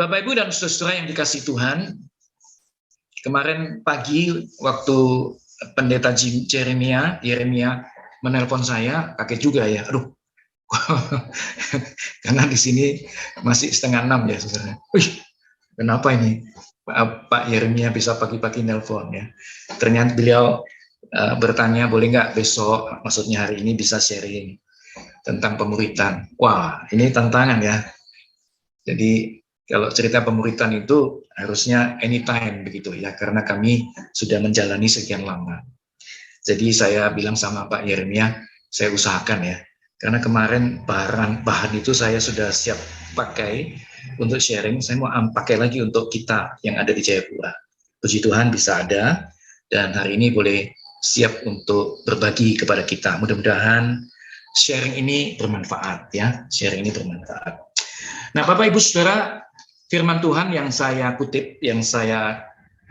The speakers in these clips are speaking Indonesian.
Bapak, Ibu, dan saudara yang dikasih Tuhan, kemarin pagi waktu pendeta Yeremia menelpon saya, kaget juga ya, aduh, karena di sini masih 5:30 ya, saudara. Wih, kenapa ini Pak Yeremia bisa pagi-pagi nelpon ya? Ternyata beliau bertanya, boleh nggak besok, maksudnya hari ini bisa sharing tentang pemuritan. Wah, ini tantangan ya. Jadi kalau cerita pemuritan itu harusnya anytime begitu ya, karena kami sudah menjalani sekian lama. Jadi saya bilang sama Pak Yeremia, saya usahakan ya, karena kemarin bahan itu saya sudah siap pakai untuk sharing, saya mau pakai lagi untuk kita yang ada di Jayapura. Puji Tuhan bisa ada, dan hari ini boleh siap untuk berbagi kepada kita. Mudah-mudahan sharing ini bermanfaat ya, sharing ini bermanfaat. Nah, Bapak Ibu Saudara, firman Tuhan yang saya kutip, yang saya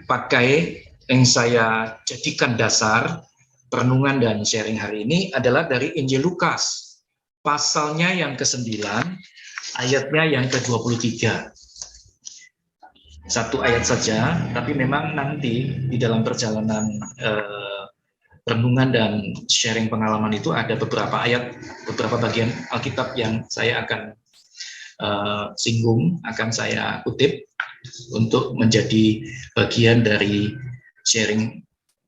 pakai, yang saya jadikan dasar perenungan dan sharing hari ini adalah dari Injil Lukas, pasalnya yang ke-9, ayatnya yang ke-23. Satu ayat saja, tapi memang nanti di dalam perjalanan renungan dan sharing pengalaman itu ada beberapa ayat, beberapa bagian Alkitab yang saya akan singgung, akan saya kutip untuk menjadi bagian dari sharing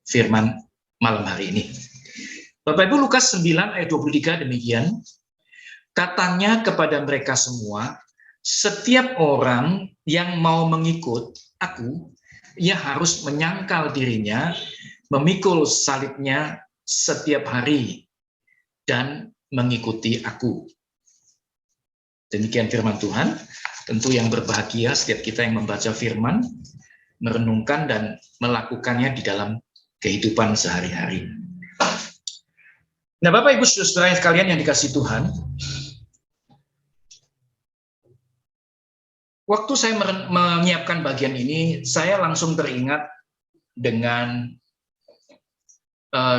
firman malam hari ini. Bapak Ibu, Lukas 9 ayat 23 demikian, katanya kepada mereka semua, setiap orang yang mau mengikut aku, ia harus menyangkal dirinya, memikul salibnya setiap hari, dan mengikuti aku. Demikian firman Tuhan. Tentu yang berbahagia setiap kita yang membaca firman, merenungkan dan melakukannya di dalam kehidupan sehari-hari. Nah, Bapak Ibu Saudara sekalian yang dikasih Tuhan, waktu saya menyiapkan bagian ini, saya langsung teringat dengan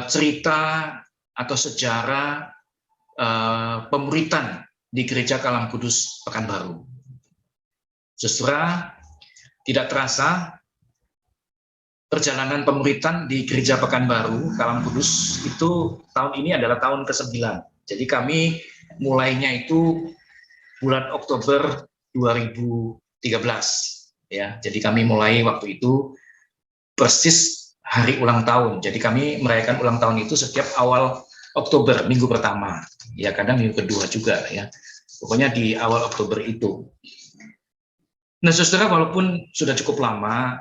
cerita atau sejarah pemuritan di Gereja Kalam Kudus Pekanbaru. Saudara, tidak terasa perjalanan pemuritan di Gereja Pekanbaru Kalam Kudus itu tahun ini adalah tahun ke-9. Jadi kami mulainya itu bulan Oktober 2013 ya. Jadi kami mulai waktu itu persis hari ulang tahun. Jadi kami merayakan ulang tahun itu setiap awal Oktober, minggu pertama. Ya, kadang minggu kedua juga ya. Pokoknya di awal Oktober itu. Nah, saudara, walaupun sudah cukup lama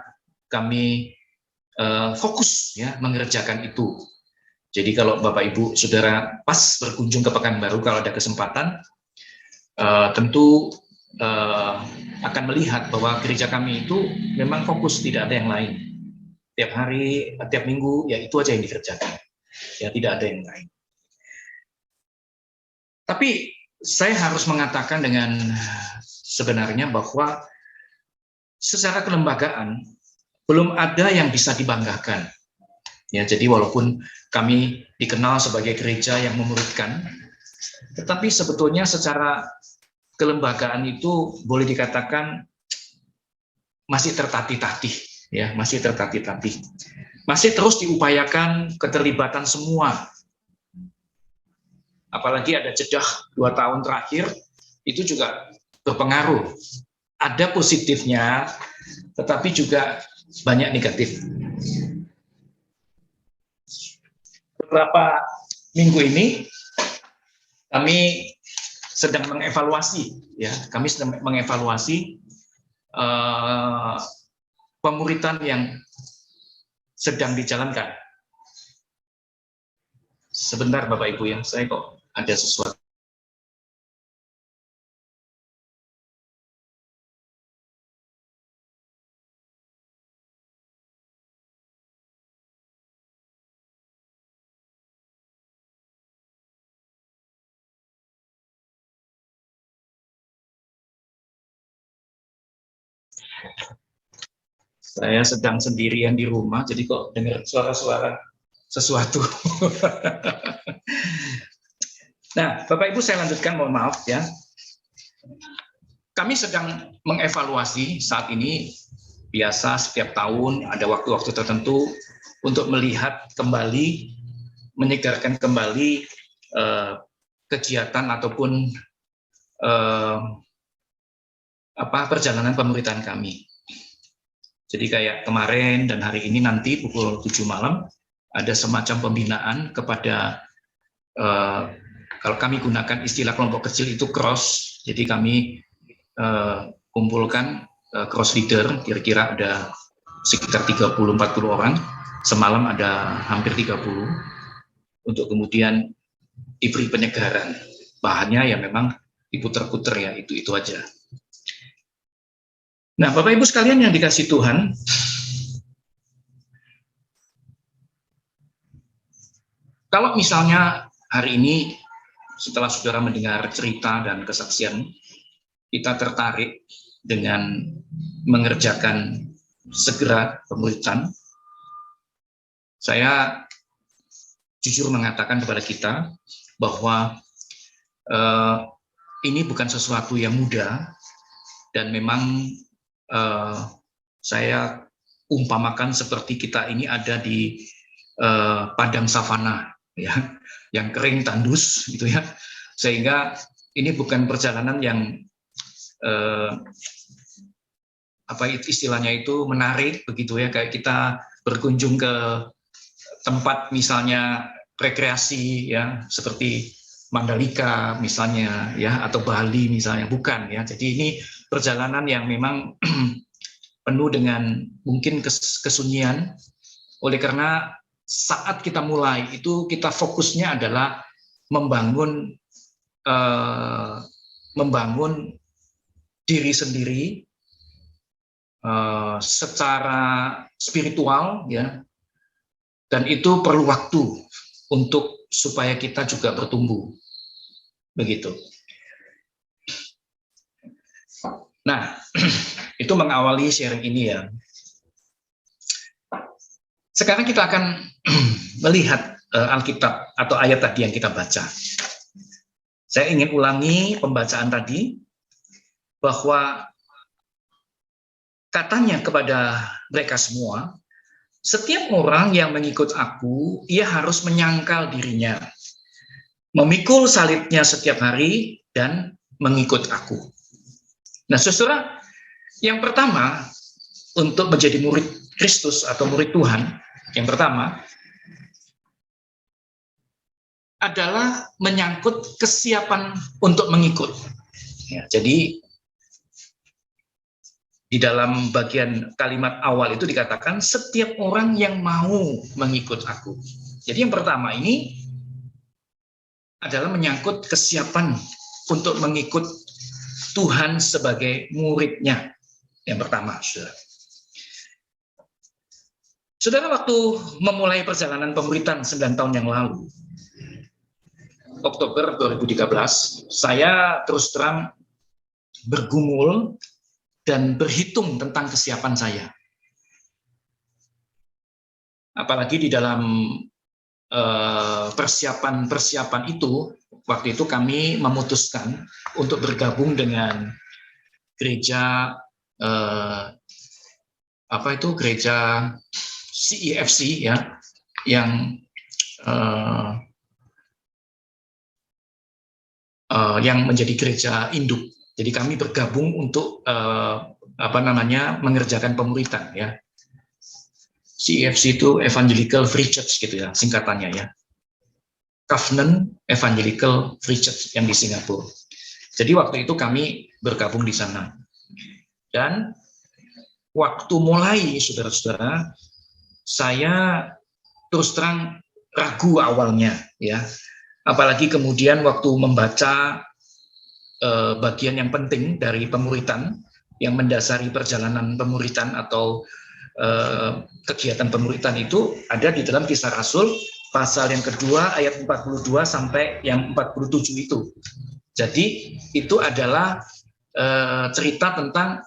kami fokus ya mengerjakan itu. Jadi kalau Bapak Ibu Saudara pas berkunjung ke Pekanbaru kalau ada kesempatan, tentu akan melihat bahwa gereja kami itu memang fokus, tidak ada yang lain. Tiap hari, tiap minggu, ya itu aja yang dikerjakan. Ya tidak ada yang lain. Tapi saya harus mengatakan dengan sebenarnya bahwa secara kelembagaan belum ada yang bisa dibanggakan. Ya, jadi walaupun kami dikenal sebagai gereja yang memuridkan, tetapi sebetulnya secara kelembagaan itu boleh dikatakan masih tertatih-tatih, ya, masih tertatih-tatih. Masih terus diupayakan keterlibatan semua. Apalagi ada jeda 2 tahun terakhir, itu juga berpengaruh. Ada positifnya, tetapi juga banyak negatif. Beberapa minggu ini kami sedang mengevaluasi, ya, kami sedang mengevaluasi pemuritan yang sedang dijalankan. Sebentar Bapak Ibu ya, saya kok ada sesuatu. Saya sedang sendirian di rumah, jadi kok dengar suara-suara sesuatu. Nah, Bapak Ibu saya lanjutkan, mohon maaf ya. kami sedang mengevaluasi saat ini. Biasa setiap tahun ada waktu-waktu tertentu untuk melihat kembali, menyegarkan kembali kegiatan ataupun perjalanan pemerintahan kami. Jadi kayak kemarin dan hari ini nanti pukul 7 malam ada semacam pembinaan kepada kalau kami gunakan istilah kelompok kecil itu cross. Jadi kami kumpulkan cross leader, kira-kira ada sekitar 30-40 orang. Semalam ada hampir 30 untuk kemudian diberi penyegaran. Bahannya ya memang diputer-puter ya, itu aja. Nah, Bapak Ibu sekalian yang dikasih Tuhan, kalau misalnya hari ini setelah saudara mendengar cerita dan kesaksian, kita tertarik dengan mengerjakan segera pemuritan, saya jujur mengatakan kepada kita bahwa ini bukan sesuatu yang mudah, dan memang saya umpamakan seperti kita ini ada di padang savana, ya, yang kering tandus, gitu ya, sehingga ini bukan perjalanan yang istilahnya itu menarik begitu ya, kayak kita berkunjung ke tempat misalnya rekreasi ya seperti Mandalika misalnya ya, atau Bali misalnya, bukan ya. Jadi ini perjalanan yang memang penuh dengan mungkin kesunyian. Oleh karena saat kita mulai itu kita fokusnya adalah membangun diri sendiri secara spiritual ya, dan itu perlu waktu untuk supaya kita juga bertumbuh begitu. Nah, itu mengawali sharing ini ya. Sekarang kita akan melihat Alkitab atau ayat tadi yang kita baca. Saya ingin ulangi pembacaan tadi, bahwa katanya kepada mereka semua, setiap orang yang mengikut aku, ia harus menyangkal dirinya, memikul salibnya setiap hari, dan mengikut aku. Nah, saudara, yang pertama untuk menjadi murid Kristus atau murid Tuhan, yang pertama adalah menyangkut kesiapan untuk mengikut. Ya, jadi di dalam bagian kalimat awal itu dikatakan setiap orang yang mau mengikut aku. Jadi yang pertama ini adalah menyangkut kesiapan untuk mengikut Tuhan sebagai muridnya. Yang pertama, saudara. Saudara, waktu memulai perjalanan pemuritan 9 tahun yang lalu, Oktober 2013, saya terus terang bergumul dan berhitung tentang kesiapan saya. Apalagi di dalam persiapan itu, waktu itu kami memutuskan untuk bergabung dengan gereja gereja CEFC ya, yang menjadi gereja induk. Jadi kami bergabung untuk mengerjakan pemuritan ya. CEFC itu Evangelical Free Church gitu ya, singkatannya ya. Covenant Evangelical Free Church yang di Singapura. Jadi waktu itu kami bergabung di sana. Dan waktu mulai, saudara-saudara, saya terus terang ragu awalnya ya. Apalagi kemudian waktu membaca bagian yang penting dari pemuritan yang mendasari perjalanan pemuritan atau kegiatan pemuritan itu ada di dalam Kisah Rasul pasal yang kedua ayat 42 sampai yang 47 itu. Jadi itu adalah cerita tentang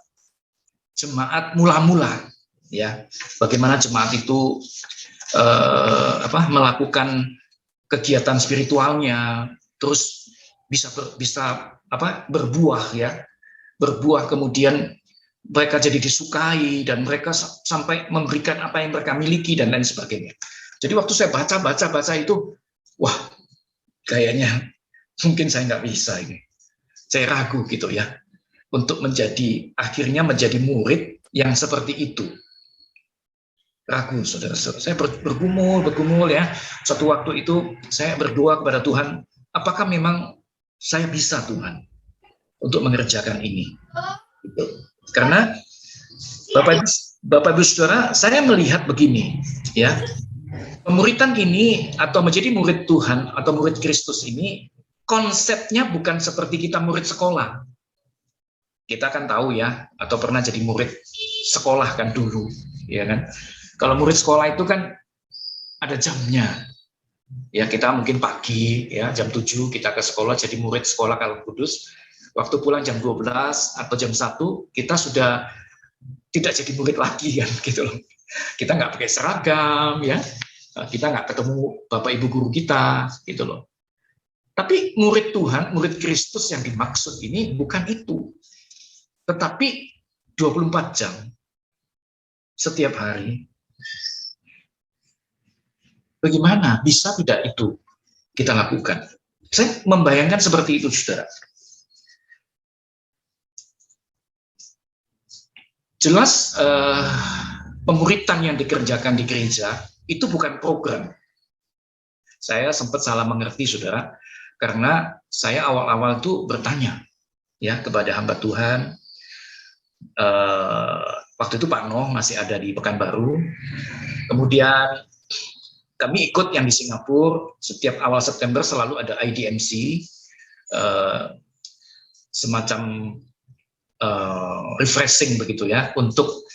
jemaat mula-mula ya. Bagaimana jemaat itu melakukan kegiatan spiritualnya, terus bisa berbuah ya, berbuah, kemudian mereka jadi disukai, dan mereka sampai memberikan apa yang mereka miliki, dan lain sebagainya. Jadi waktu saya baca itu, wah, kayaknya mungkin saya nggak bisa ini. Saya ragu gitu ya, untuk akhirnya menjadi murid yang seperti itu. Ragu, saudara. Saya bergumul ya. Suatu waktu itu saya berdoa kepada Tuhan, apakah memang saya bisa, Tuhan, untuk mengerjakan ini? Gitu. Karena Bapak Ibu Saudara, saya melihat begini, ya, pemuritan ini atau menjadi murid Tuhan atau murid Kristus ini konsepnya bukan seperti kita murid sekolah. Kita kan tahu ya, atau pernah jadi murid sekolah kan dulu, ya kan? Kalau murid sekolah itu kan ada jamnya. Ya, kita mungkin pagi ya, jam 7 kita ke sekolah jadi murid sekolah Kalung Kudus. Waktu pulang jam 12 atau jam 1 kita sudah tidak jadi murid lagi kan gitu loh. Kita nggak pakai seragam ya. Kita nggak ketemu Bapak Ibu guru kita gitu loh. Tapi murid Tuhan, murid Kristus yang dimaksud ini bukan itu. Tetapi 24 jam setiap hari. Bagaimana bisa tidak itu kita lakukan? Saya membayangkan seperti itu, saudara. Jelas pemuritan yang dikerjakan di gereja itu bukan program. Saya sempat salah mengerti, saudara, karena saya awal-awal tuh bertanya ya kepada hamba Tuhan. Waktu itu Pak Noh masih ada di Pekanbaru. Kemudian kami ikut yang di Singapura, setiap awal September selalu ada IDMC, semacam refreshing begitu ya, untuk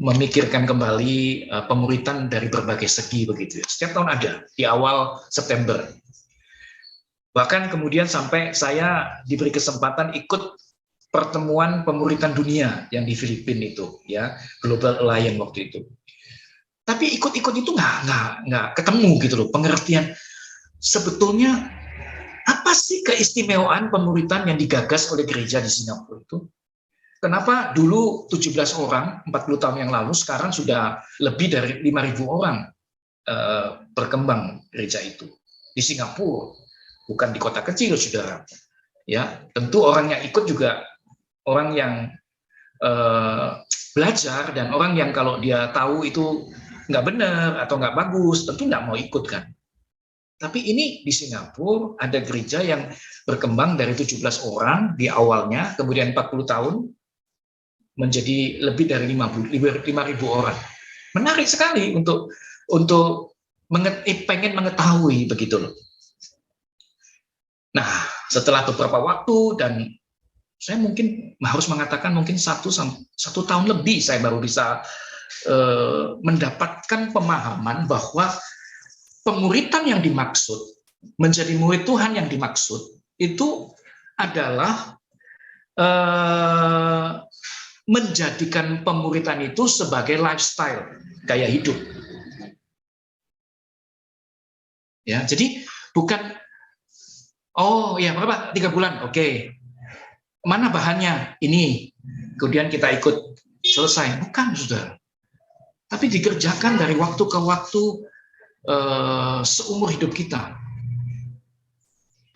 memikirkan kembali pemuritan dari berbagai segi begitu ya. Setiap tahun ada di awal September. Bahkan kemudian sampai saya diberi kesempatan ikut pertemuan pemuritan dunia yang di Filipina itu ya, Global Alliance waktu itu. Tapi ikut-ikut itu nggak ketemu gitu loh pengertian sebetulnya apa sih keistimewaan pemuritan yang digagas oleh gereja di Singapura itu. Kenapa dulu 17 orang 40 tahun yang lalu, sekarang sudah lebih dari 5.000 orang berkembang gereja itu di Singapura, bukan di kota kecil, saudara. Ya, tentu orang yang ikut juga orang yang belajar, dan orang yang kalau dia tahu itu nggak benar atau nggak bagus, tentu nggak mau ikut kan. Tapi ini di Singapura ada gereja yang berkembang dari 17 orang di awalnya, kemudian 40 tahun menjadi lebih dari 5.000 orang. Menarik sekali untuk pengen mengetahui begitu loh. Nah, setelah beberapa waktu, dan saya mungkin harus mengatakan mungkin satu tahun lebih saya baru bisa mendapatkan pemahaman bahwa pemuritan yang dimaksud, menjadi murid Tuhan yang dimaksud, itu adalah menjadikan pemuritan itu sebagai lifestyle, gaya hidup. Ya, jadi bukan, oh ya berapa? 3 bulan, oke. Mana bahannya? Ini. Kemudian kita ikut, selesai. Bukan, saudara. Tapi dikerjakan dari waktu ke waktu, seumur hidup kita.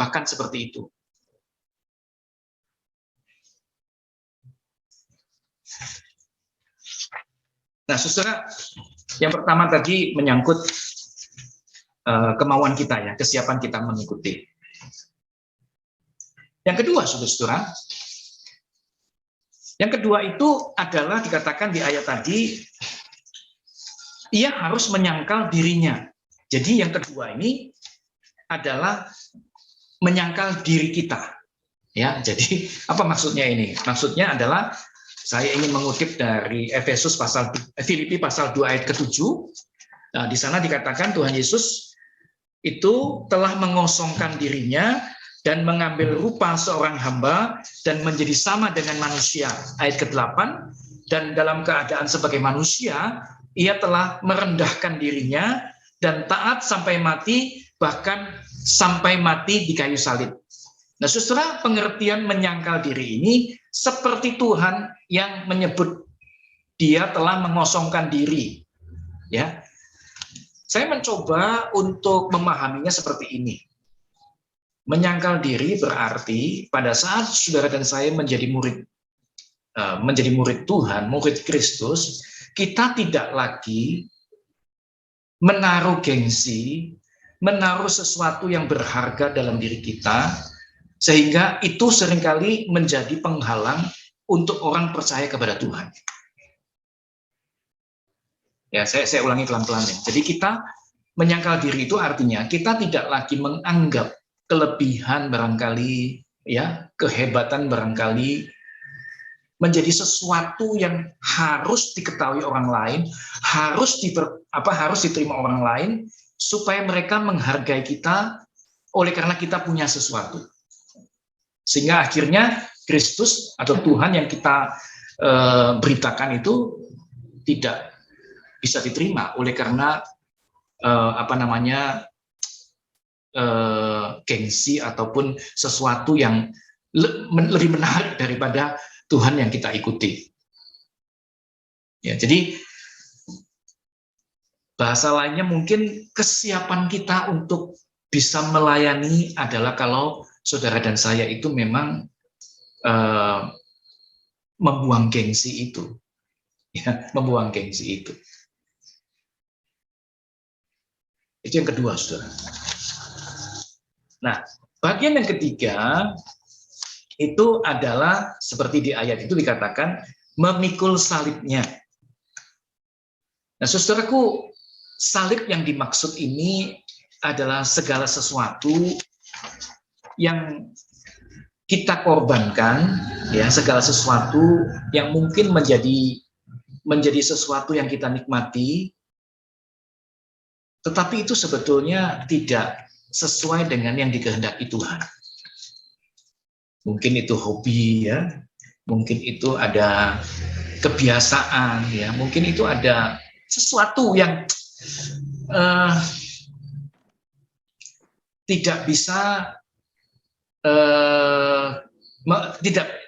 Bahkan seperti itu. Nah, saudara, yang pertama tadi menyangkut kemauan kita ya, kesiapan kita mengikuti. Yang kedua, saudara, yang kedua itu adalah dikatakan di ayat tadi, ia harus menyangkal dirinya. Jadi yang kedua ini adalah menyangkal diri kita. Ya, jadi apa maksudnya ini? Maksudnya adalah saya ingin mengutip dari Filipi pasal 2 ayat ke-7. Nah, di sana dikatakan Tuhan Yesus itu telah mengosongkan dirinya dan mengambil rupa seorang hamba dan menjadi sama dengan manusia. Ayat ke-8, dan dalam keadaan sebagai manusia, ia telah merendahkan dirinya dan taat sampai mati, bahkan sampai mati di kayu salib. Nah, saudara, pengertian menyangkal diri ini seperti Tuhan yang menyebut dia telah mengosongkan diri. Ya, saya mencoba untuk memahaminya seperti ini. Menyangkal diri berarti pada saat saudara dan saya menjadi murid Tuhan, murid Kristus, kita tidak lagi menaruh gengsi, menaruh sesuatu yang berharga dalam diri kita, sehingga itu seringkali menjadi penghalang untuk orang percaya kepada Tuhan. Ya, saya ulangi pelan-pelan ya. Jadi kita menyangkal diri itu artinya kita tidak lagi menganggap kelebihan barangkali, ya, kehebatan barangkali menjadi sesuatu yang harus diketahui orang lain, harus diterima orang lain supaya mereka menghargai kita oleh karena kita punya sesuatu. Sehingga akhirnya Kristus atau Tuhan yang kita beritakan itu tidak bisa diterima oleh karena gengsi ataupun sesuatu yang lebih menarik daripada Tuhan yang kita ikuti. Ya, jadi bahasa lainnya mungkin kesiapan kita untuk bisa melayani adalah kalau saudara dan saya itu memang membuang gengsi itu, ya, membuang gengsi itu. Itu yang kedua, saudara. Nah, bagian yang ketiga itu adalah seperti di ayat itu dikatakan memikul salibnya. Nah, saudaraku, salib yang dimaksud ini adalah segala sesuatu yang kita korbankan, ya, segala sesuatu yang mungkin menjadi sesuatu yang kita nikmati, tetapi itu sebetulnya tidak sesuai dengan yang dikehendaki Tuhan. Mungkin itu hobi, ya, mungkin itu ada kebiasaan, ya, mungkin itu ada sesuatu yang tidak bisa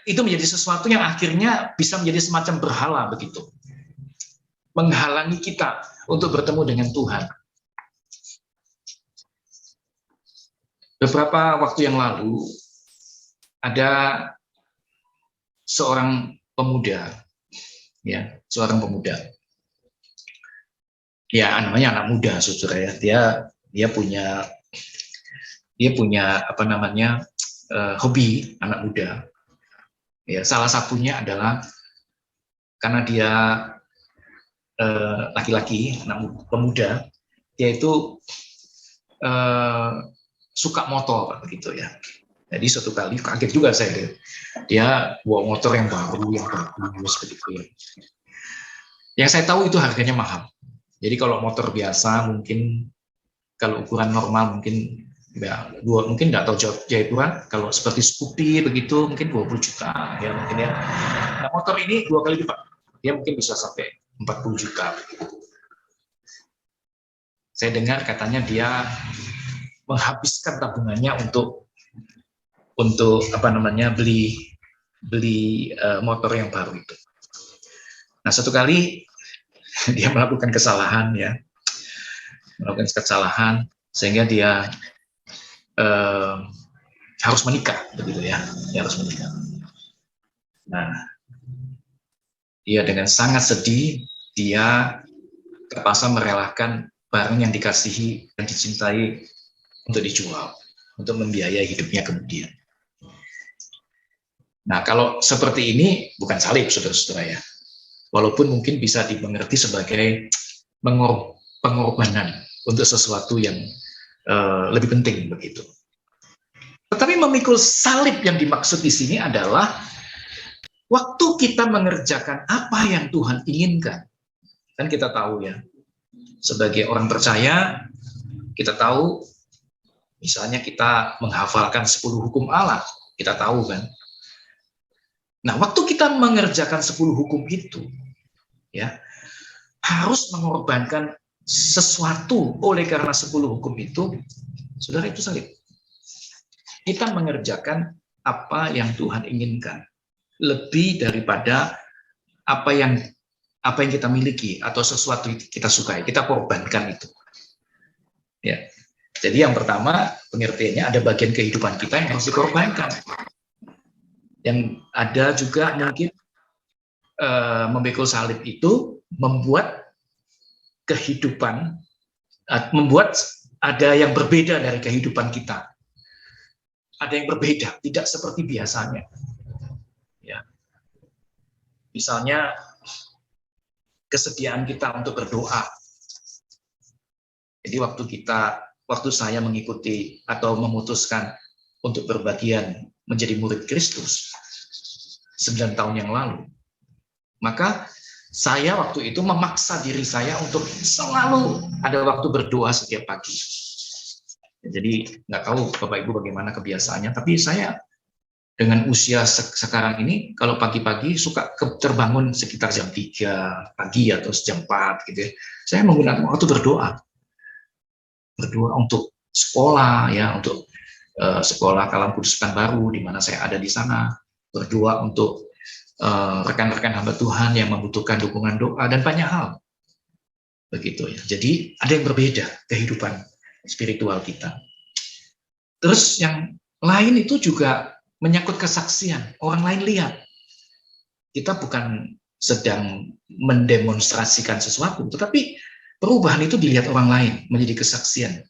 itu menjadi sesuatu yang akhirnya bisa menjadi semacam berhala begitu, menghalangi kita untuk bertemu dengan Tuhan. Beberapa waktu yang lalu ada seorang pemuda, ya, ya, namanya anak muda, saudara, ya, dia punya hobi anak muda. Ya, salah satunya adalah karena dia laki-laki, anak pemuda, dia itu suka motor begitu, ya. Jadi suatu kali kaget juga saya, dia bawa motor yang baru, yang bagus begitu, ya. Yang saya tahu itu harganya mahal. Jadi kalau motor biasa mungkin kalau ukuran normal mungkin ya, mungkin nggak tahu Jayapura, kalau seperti Scoopy begitu mungkin 20 juta, ya, mungkin, ya. Nah, motor ini 2 kali lipat, dia mungkin bisa sampai 40 juta. Saya dengar katanya dia menghabiskan tabungannya untuk beli motor yang baru itu. Nah, satu kali dia melakukan kesalahan, ya, sehingga dia harus menikah begitu, ya, dia harus menikah. Nah, dia dengan sangat sedih, dia terpaksa merelakan barang yang dikasihi dan dicintai untuk dijual, untuk membiayai hidupnya kemudian. Nah, kalau seperti ini bukan salib, saudara-saudara, ya. Walaupun mungkin bisa dimengerti sebagai pengorbanan untuk sesuatu yang lebih penting begitu. Tetapi memikul salib yang dimaksud di sini adalah waktu kita mengerjakan apa yang Tuhan inginkan. Kan kita tahu, ya, sebagai orang percaya, kita tahu misalnya kita menghafalkan 10 hukum Allah, kita tahu kan. Nah, waktu kita mengerjakan 10 hukum itu, ya, harus mengorbankan sesuatu oleh karena 10 hukum itu, saudara, itu salib. kita mengerjakan apa yang Tuhan inginkan, lebih daripada apa yang kita miliki atau sesuatu yang kita sukai, kita korbankan itu. Ya. Jadi yang pertama pengertiannya ada bagian kehidupan kita yang harus dikorbankan. Yang ada juga mungkin memikul salib itu membuat kehidupan, membuat ada yang berbeda dari kehidupan kita. Ada yang berbeda, tidak seperti biasanya. Ya. Misalnya kesediaan kita untuk berdoa. Jadi waktu saya mengikuti atau memutuskan untuk berbagian menjadi murid Kristus 9 tahun yang lalu, maka saya waktu itu memaksa diri saya untuk selalu ada waktu berdoa setiap pagi. Jadi nggak tahu Bapak Ibu bagaimana kebiasaannya, tapi saya dengan usia sekarang ini, kalau pagi-pagi suka terbangun sekitar jam 3 pagi atau jam 4 gitu ya. Saya menggunakan waktu berdoa untuk sekolah ya, untuk sekolah Kalam Kudus Pekanbaru di mana saya ada di sana, berdoa untuk rekan-rekan hamba Tuhan yang membutuhkan dukungan doa dan banyak hal. Begitu ya. Jadi ada yang berbeda kehidupan spiritual kita. Terus yang lain itu juga menyangkut kesaksian. Orang lain lihat. Kita bukan sedang mendemonstrasikan sesuatu, tetapi perubahan itu dilihat orang lain, menjadi kesaksian.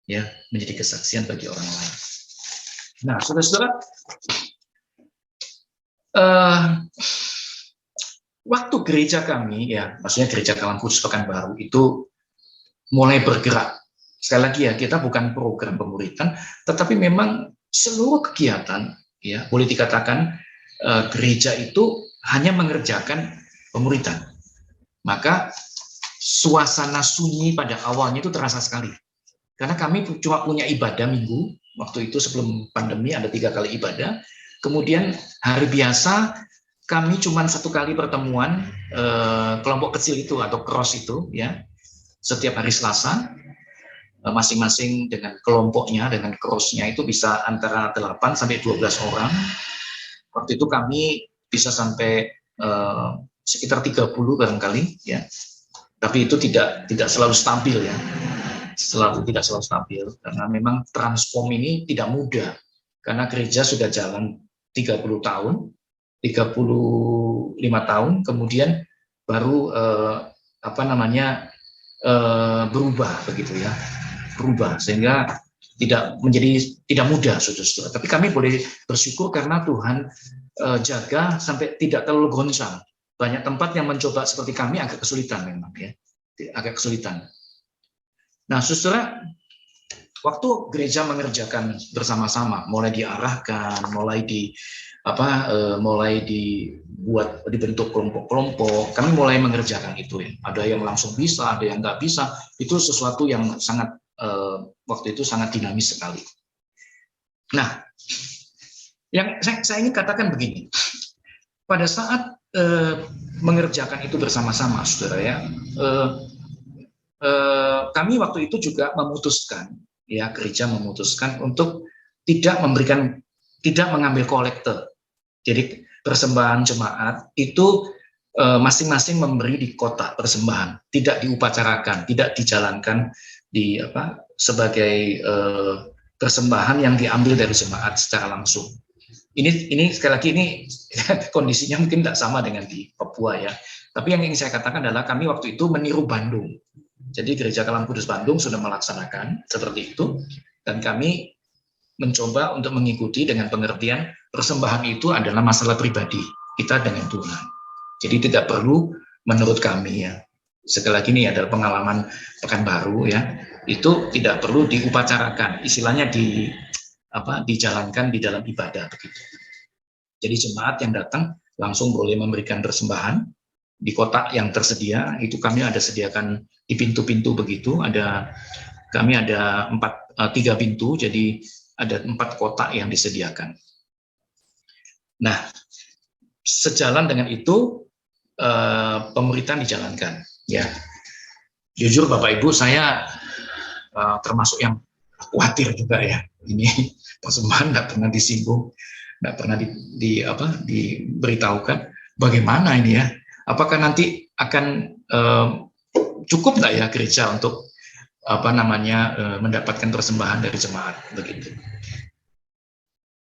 Ya, menjadi kesaksian bagi orang lain. Nah, saudara-saudara, waktu gereja kami, ya, maksudnya gereja Kalam Kudus Pekanbaru itu mulai bergerak. Sekali lagi ya, kita bukan program pemuritan, tetapi memang seluruh kegiatan, ya, boleh dikatakan gereja itu hanya mengerjakan pemuritan. Maka suasana sunyi pada awalnya itu terasa sekali. Karena kami cuma punya ibadah minggu, waktu itu sebelum pandemi ada 3 kali ibadah. Kemudian hari biasa kami cuma 1 kali pertemuan kelompok kecil itu atau cross itu ya, setiap hari Selasa, masing-masing dengan kelompoknya, dengan cross-nya itu bisa antara 8 sampai 12 orang. Waktu itu kami bisa sampai sekitar 30 barangkali ya. Tapi itu tidak selalu stabil ya. Tidak selalu stabil karena memang transform ini tidak mudah. Karena gereja sudah jalan 30 tahun, 35 tahun, kemudian baru berubah begitu ya. Berubah sehingga tidak mudah, saudara-saudara. Tapi kami boleh bersyukur karena Tuhan jaga sampai tidak terlalu goncang. Banyak tempat yang mencoba seperti kami agak kesulitan memang ya, agak kesulitan. Nah, saudara, waktu gereja mengerjakan bersama-sama, mulai diarahkan, mulai dibentuk kelompok-kelompok, kami mulai mengerjakan itu ya. Ada yang langsung bisa, ada yang nggak bisa. Itu sesuatu yang sangat waktu itu sangat dinamis sekali. Nah, yang saya ingin katakan begini, pada saat mengerjakan itu bersama-sama, saudara ya, kami waktu itu juga memutuskan, ya gereja memutuskan untuk tidak mengambil kolektor. Jadi persembahan jemaat itu masing-masing memberi di kotak persembahan, tidak diupacarakan, tidak dijalankan sebagai persembahan yang diambil dari jemaat secara langsung. Ini sekali lagi ini kondisinya mungkin tidak sama dengan di Papua ya. Tapi yang ingin saya katakan adalah kami waktu itu meniru Bandung. Jadi Gereja Kalam Kudus Bandung sudah melaksanakan seperti itu, dan kami mencoba untuk mengikuti dengan pengertian persembahan itu adalah masalah pribadi kita dengan Tuhan. Jadi tidak perlu menurut kami ya. Sekali lagi ini adalah pengalaman Pekanbaru ya. Itu tidak perlu diupacarakan, istilahnya dijalankan di dalam ibadah begitu. Jadi jemaat yang datang langsung boleh memberikan persembahan di kotak yang tersedia. Itu kami ada sediakan di pintu-pintu begitu. Kami ada 3 pintu, jadi ada 4 kotak yang disediakan. Nah, sejalan dengan itu pemuritan dijalankan. Ya, jujur Bapak Ibu, saya termasuk yang khawatir juga ya. ini persembahan nggak pernah disinggung, nggak pernah diberitahukan. Bagaimana ini ya? Apakah nanti akan cukup nggak ya gereja untuk mendapatkan persembahan dari jemaat begitu?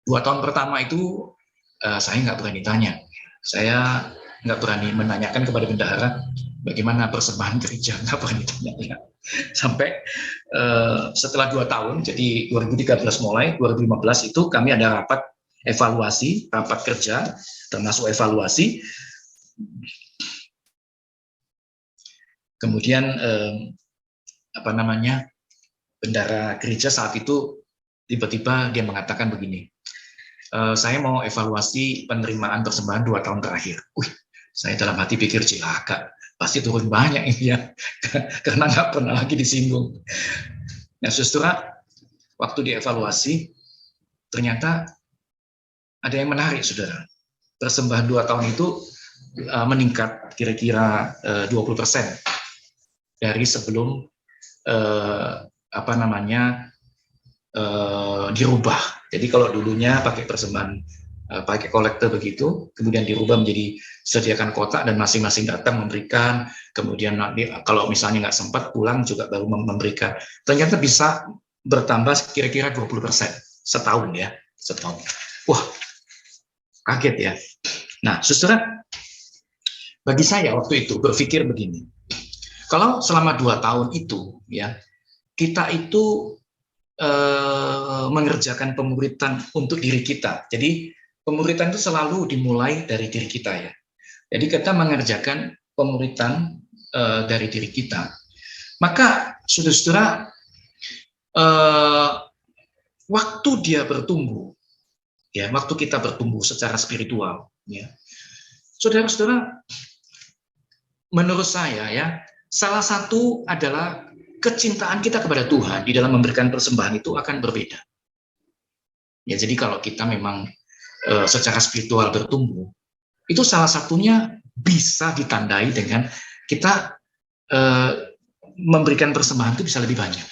2 tahun pertama itu saya nggak berani tanya, saya nggak berani menanyakan kepada bendahara bagaimana persembahan gereja, nggak berani tanya ya. Sampai setelah 2 tahun, jadi 2013 mulai, 2015 itu kami ada rapat evaluasi, rapat kerja, termasuk evaluasi. Kemudian bendahara gereja saat itu tiba-tiba dia mengatakan begini, saya mau evaluasi penerimaan persembahan 2 tahun terakhir. Saya dalam hati pikir cilaka, pasti turun banyak ini ya, karena nggak pernah lagi disinggung. Nah, saudara, waktu dievaluasi, ternyata ada yang menarik, saudara. Persembahan 2 tahun itu meningkat kira-kira 20% dari sebelum dirubah. Jadi kalau dulunya pakai persembahan, pakai kolektor begitu, kemudian dirubah menjadi sediakan kotak dan masing-masing datang memberikan, kemudian kalau misalnya nggak sempat pulang juga baru memberikan. Ternyata bisa bertambah kira-kira 20% setahun ya, setahun. Wah, kaget ya. Nah, saudara, bagi saya waktu itu berpikir begini, kalau selama 2 tahun itu ya, kita itu mengerjakan pemuritan untuk diri kita. Jadi pemuritan itu selalu dimulai dari diri kita ya. Jadi kita mengerjakan pemuritan dari diri kita. Maka saudara-saudara, waktu dia bertumbuh, ya, waktu kita bertumbuh secara spiritual, ya, saudara-saudara, menurut saya ya, salah satu adalah kecintaan kita kepada Tuhan di dalam memberikan persembahan itu akan berbeda. Ya, jadi kalau kita memang secara spiritual bertumbuh, itu salah satunya bisa ditandai dengan kita memberikan persembahan itu bisa lebih banyak.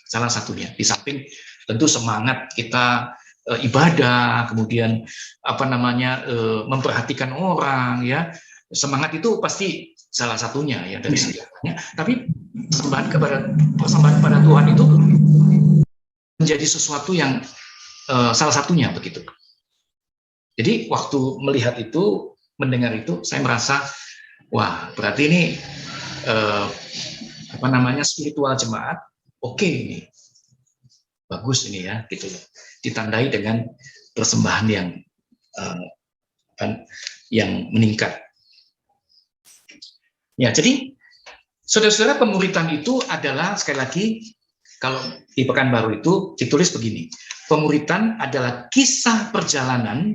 Salah satunya, di samping tentu semangat kita ibadah, kemudian memperhatikan orang, ya, semangat itu pasti salah satunya ya dari sejarahnya. Tapi persembahan kepada Tuhan itu menjadi sesuatu yang salah satunya begitu. Jadi waktu melihat itu, mendengar itu, saya merasa, wah, berarti ini spiritual jemaat, oke ini, bagus ini ya, gitu. Ditandai dengan persembahan yang meningkat. Ya, jadi saudara-saudara, pemuritan itu adalah, sekali lagi, kalau di Pekanbaru itu ditulis begini, pemuritan adalah kisah perjalanan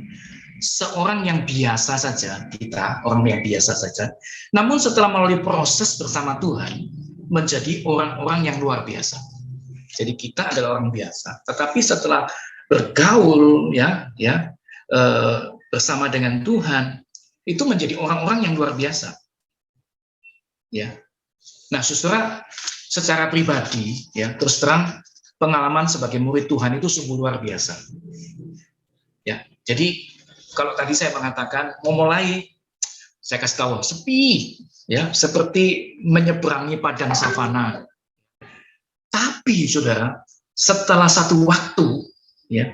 seorang yang biasa saja, kita, orang yang biasa saja, namun setelah melalui proses bersama Tuhan, menjadi orang-orang yang luar biasa. Jadi kita adalah orang biasa, tetapi setelah bergaul, bersama dengan Tuhan, itu menjadi orang-orang yang luar biasa. Ya, nah, saudara, secara pribadi, ya, terus terang pengalaman sebagai murid Tuhan itu sungguh luar biasa. Ya, jadi kalau tadi saya mengatakan mau mulai, saya kasih tahu sepi, ya, seperti menyeberangi padang savana. Tapi, saudara, setelah satu waktu, ya,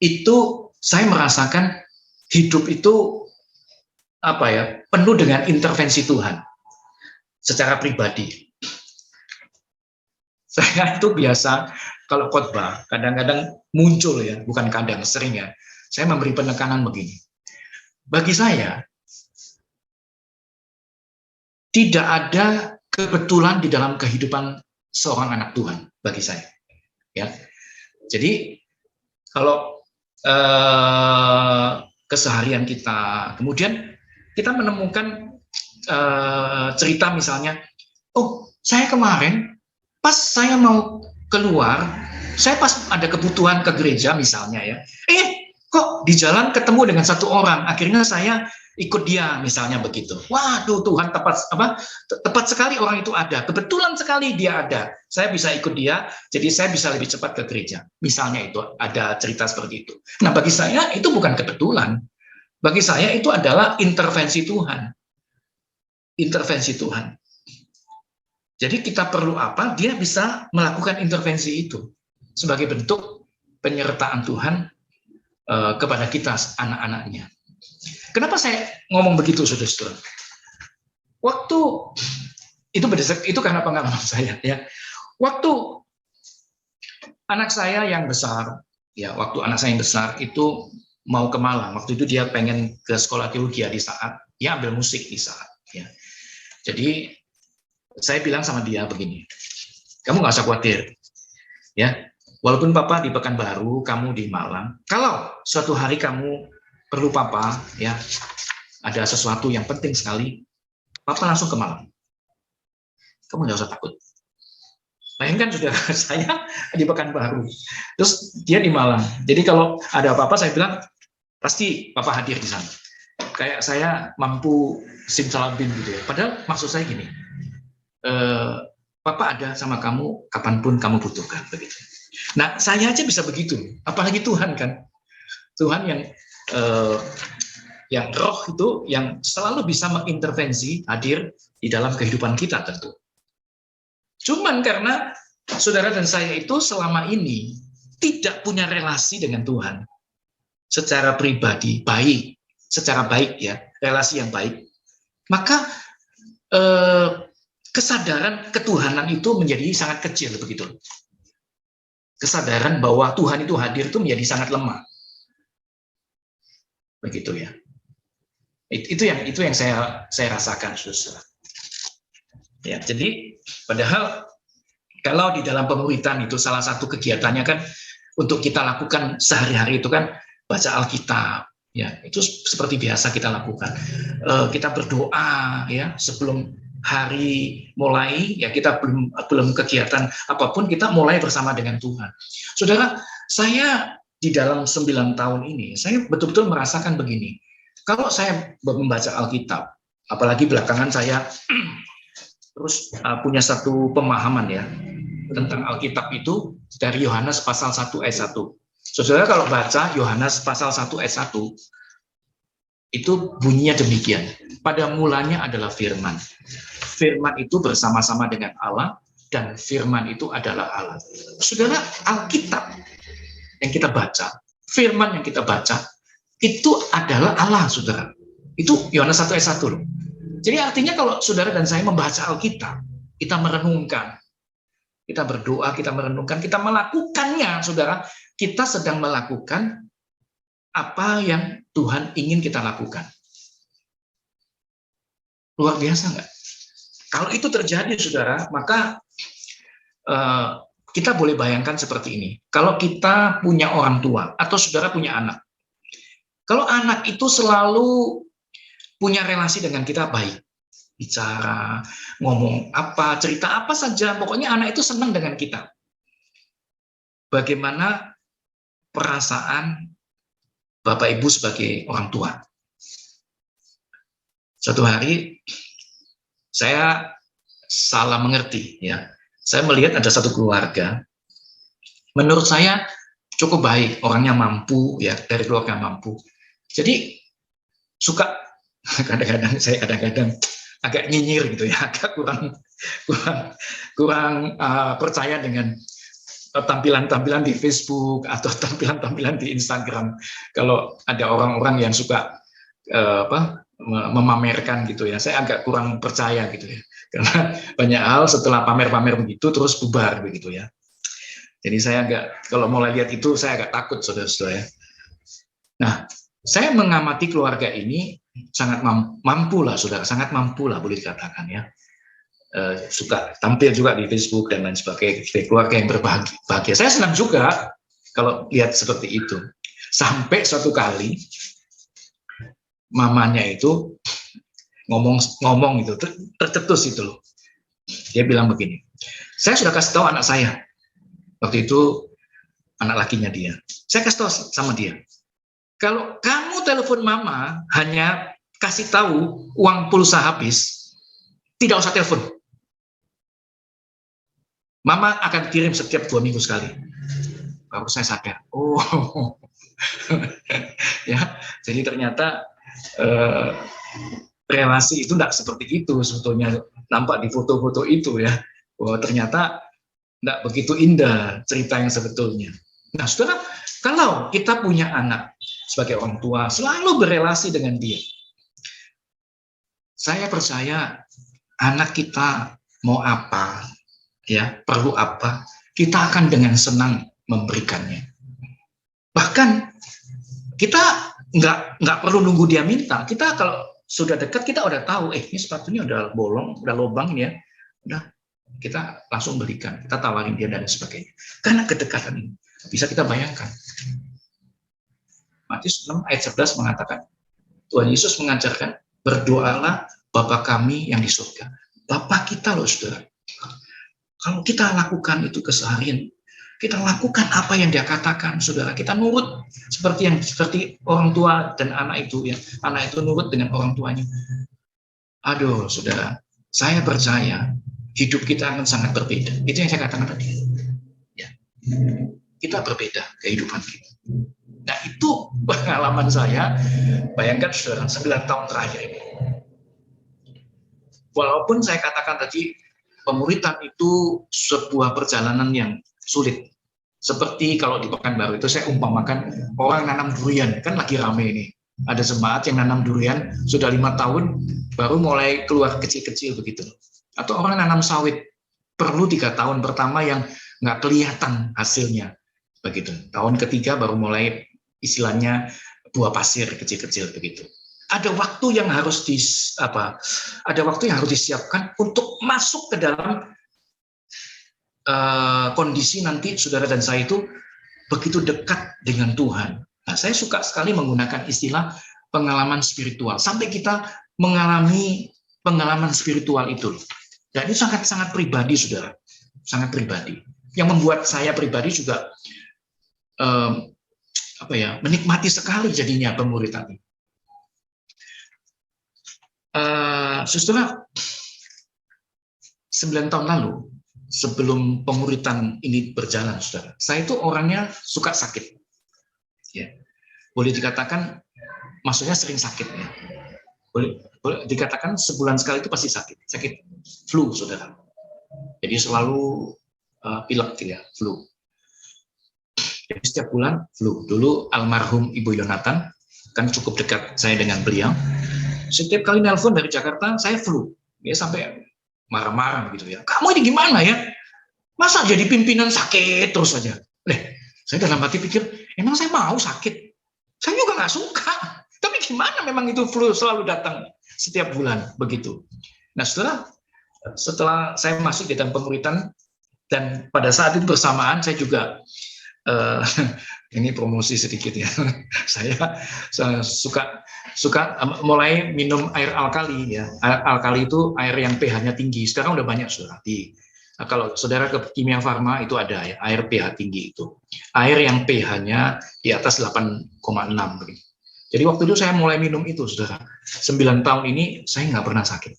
itu saya merasakan hidup itu penuh dengan intervensi Tuhan. Secara pribadi, saya itu biasa kalau khotbah kadang-kadang muncul ya, bukan kadang, sering ya, saya memberi penekanan begini. Bagi saya tidak ada kebetulan di dalam kehidupan seorang anak Tuhan, bagi saya. Ya, jadi kalau keseharian kita, kemudian kita menemukan cerita misalnya, oh, saya kemarin pas saya mau keluar, saya pas ada kebutuhan ke gereja misalnya ya, kok di jalan ketemu dengan satu orang, akhirnya saya ikut dia misalnya begitu. Waduh, Tuhan tepat sekali orang itu ada. Kebetulan sekali dia ada. Saya bisa ikut dia, jadi saya bisa lebih cepat ke gereja. Misalnya itu ada cerita seperti itu. Nah, bagi saya itu bukan kebetulan. Bagi saya itu adalah intervensi Tuhan. Intervensi Tuhan. Jadi kita perlu apa? Dia bisa melakukan intervensi itu sebagai bentuk penyertaan Tuhan kepada kita, anak-anaknya. Kenapa saya ngomong begitu, saudara-saudara? Waktu itu karena pengalaman saya, ya. Waktu anak saya yang besar, itu mau ke Malang. Waktu itu dia pengen ke sekolah teologi di saat dia ambil musik di saat, ya. Jadi saya bilang sama dia begini, kamu nggak usah khawatir, ya. Walaupun papa di Pekanbaru, kamu di Malang, kalau suatu hari kamu perlu papa, ya, ada sesuatu yang penting sekali, papa langsung ke Malang. Kamu nggak usah takut. Bayangkan saudara, saya di Pekanbaru, terus dia di Malang. Jadi kalau ada apa-apa, saya bilang pasti papa hadir di sana. Kayak saya mampu simsalabim gitu ya. Padahal maksud saya gini, papa ada sama kamu kapanpun kamu butuhkan, begitu. Nah, saya aja bisa begitu, apalagi Tuhan kan. Tuhan yang roh itu yang selalu bisa mengintervensi, hadir di dalam kehidupan kita tentu. Cuman karena saudara dan saya itu selama ini tidak punya relasi dengan Tuhan secara pribadi baik, secara baik ya, relasi yang baik, maka kesadaran ketuhanan itu menjadi sangat kecil begitu. Kesadaran bahwa Tuhan itu hadir itu menjadi sangat lemah. Begitu ya. Itu yang saya rasakan, saudara. Ya, jadi padahal kalau di dalam pemuritan itu salah satu kegiatannya kan untuk kita lakukan sehari-hari itu kan baca Alkitab, ya. Itu seperti biasa kita lakukan. Kita berdoa ya sebelum hari mulai, ya kita belum kegiatan apapun, kita mulai bersama dengan Tuhan. Saudara, saya di dalam 9 tahun ini, saya betul-betul merasakan begini. Kalau saya membaca Alkitab, apalagi belakangan saya terus punya satu pemahaman ya tentang Alkitab itu dari Yohanes pasal 1 ayat 1. Saudara kalau baca Yohanes pasal 1 ayat 1, itu bunyinya demikian. Pada mulanya adalah firman. Firman itu bersama-sama dengan Allah, dan firman itu adalah Allah. Saudara, Alkitab yang kita baca, firman yang kita baca, itu adalah Allah, saudara. Itu Yohanes 1 ayat 1 loh. Jadi artinya kalau saudara dan saya membaca Alkitab, kita merenungkan, kita berdoa, kita merenungkan, kita melakukannya, saudara, kita sedang melakukan apa yang Tuhan ingin kita lakukan. Luar biasa nggak? Kalau itu terjadi, saudara, maka kita boleh bayangkan seperti ini. Kalau kita punya orang tua, atau saudara punya anak, kalau anak itu selalu punya relasi dengan kita baik, bicara, ngomong apa, cerita apa saja, pokoknya anak itu senang dengan kita. Bagaimana perasaan Bapak Ibu sebagai orang tua? Suatu hari saya salah mengerti, ya. Saya melihat ada satu keluarga, menurut saya cukup baik, orangnya mampu, ya, dari keluarga mampu. Jadi suka kadang-kadang saya agak nyinyir gitu ya, agak kurang percaya dengan tampilan-tampilan di Facebook atau tampilan-tampilan di Instagram. Kalau ada orang-orang yang suka memamerkan gitu ya, saya agak kurang percaya gitu ya, karena banyak hal setelah pamer-pamer begitu terus bubar begitu ya. Jadi saya kalau mulai lihat itu saya agak takut, saudara-saudara ya. Nah, saya mengamati keluarga ini sangat mampu lah, saudara, sangat mampu lah boleh dikatakan ya. Suka tampil juga di Facebook dan lain sebagainya, keluarga yang berbahagia. Saya senang juga kalau lihat seperti itu. Sampai suatu kali mamanya itu ngomong itu tercetus itu loh. Dia bilang begini, saya sudah kasih tahu anak saya, waktu itu anak lakinya dia, saya kasih tahu sama dia, kalau kamu telepon mama hanya kasih tahu uang pulsa habis, tidak usah telepon. Mama akan kirim setiap 2 minggu sekali. Baru saya sadar, oh, ya. Jadi ternyata relasi itu tidak seperti itu sebetulnya, nampak di foto-foto itu ya. Bahwa ternyata tidak begitu indah cerita yang sebetulnya. Nah, saudara, kalau kita punya anak sebagai orang tua, selalu berelasi dengan dia. Saya percaya anak kita mau apa, ya, perlu apa, kita akan dengan senang memberikannya. Bahkan kita nggak perlu nunggu dia minta. Kita kalau sudah dekat, kita udah tahu, ini sepatunya udah bolong, udah lubang ya, udah kita langsung berikan, kita tawarin dia dan sebagainya. Karena kedekatan ini bisa kita bayangkan. Matius 6 ayat 11 mengatakan, Tuhan Yesus mengajarkan, berdoalah Bapa kami yang di surga. Bapa kita loh, saudara. Kalau kita lakukan itu keseharian, kita lakukan apa yang dia katakan, saudara. Kita nurut seperti orang tua dan anak itu ya. Anak itu nurut dengan orang tuanya. Aduh, saudara, saya percaya hidup kita akan sangat berbeda. Itu yang saya katakan tadi. Ya. Kita berbeda kehidupan kita. Nah, itu pengalaman saya. Bayangkan saudara, 9 tahun terakhir ini. Walaupun saya katakan tadi, pemuritan itu sebuah perjalanan yang sulit. Seperti kalau di Pekanbaru itu saya umpamakan orang nanam durian, kan lagi rame ini. Ada jemaat yang nanam durian sudah 5 tahun, baru mulai keluar kecil-kecil begitu. Atau orang nanam sawit, perlu 3 tahun pertama yang nggak kelihatan hasilnya. Begitu. Tahun ketiga baru mulai istilahnya buah pasir kecil-kecil begitu. Ada waktu yang harus disiapkan untuk masuk ke dalam kondisi nanti saudara dan saya itu begitu dekat dengan Tuhan. Nah, saya suka sekali menggunakan istilah pengalaman spiritual. Sampai kita mengalami pengalaman spiritual itu. Dan ini sangat-sangat pribadi, saudara. Sangat pribadi. Yang membuat saya pribadi juga menikmati sekali jadinya pemuritan ini. Saudara, 9 tahun lalu, sebelum pemuritan ini berjalan, saudara, saya itu orangnya suka sakit. Ya. Boleh dikatakan, maksudnya sering sakit. Ya. Boleh dikatakan sebulan sekali itu pasti sakit flu, saudara. Jadi selalu pilek ya, flu. Jadi setiap bulan flu. Dulu almarhum Ibu Yonatan, kan cukup dekat saya dengan beliau. Setiap kali nelpon dari Jakarta, saya flu. Dia sampai marah-marah gitu ya. Kamu ini gimana ya? Masa jadi pimpinan sakit terus saja? Saya dalam hati pikir, emang saya mau sakit? Saya juga nggak suka. Tapi gimana memang itu flu selalu datang setiap bulan begitu. Nah, setelah saya masuk di dalam pemuritan, dan pada saat itu bersamaan saya juga ini promosi sedikit ya. Saya suka mulai minum air alkali ya. Alkali itu air yang pH-nya tinggi. Sekarang udah banyak saudara. Kalau saudara ke Kimia Farma itu ada ya, air pH tinggi itu. Air yang pH-nya di atas 8,6 begitu. Jadi waktu itu saya mulai minum itu, saudara. 9 tahun ini saya nggak pernah sakit.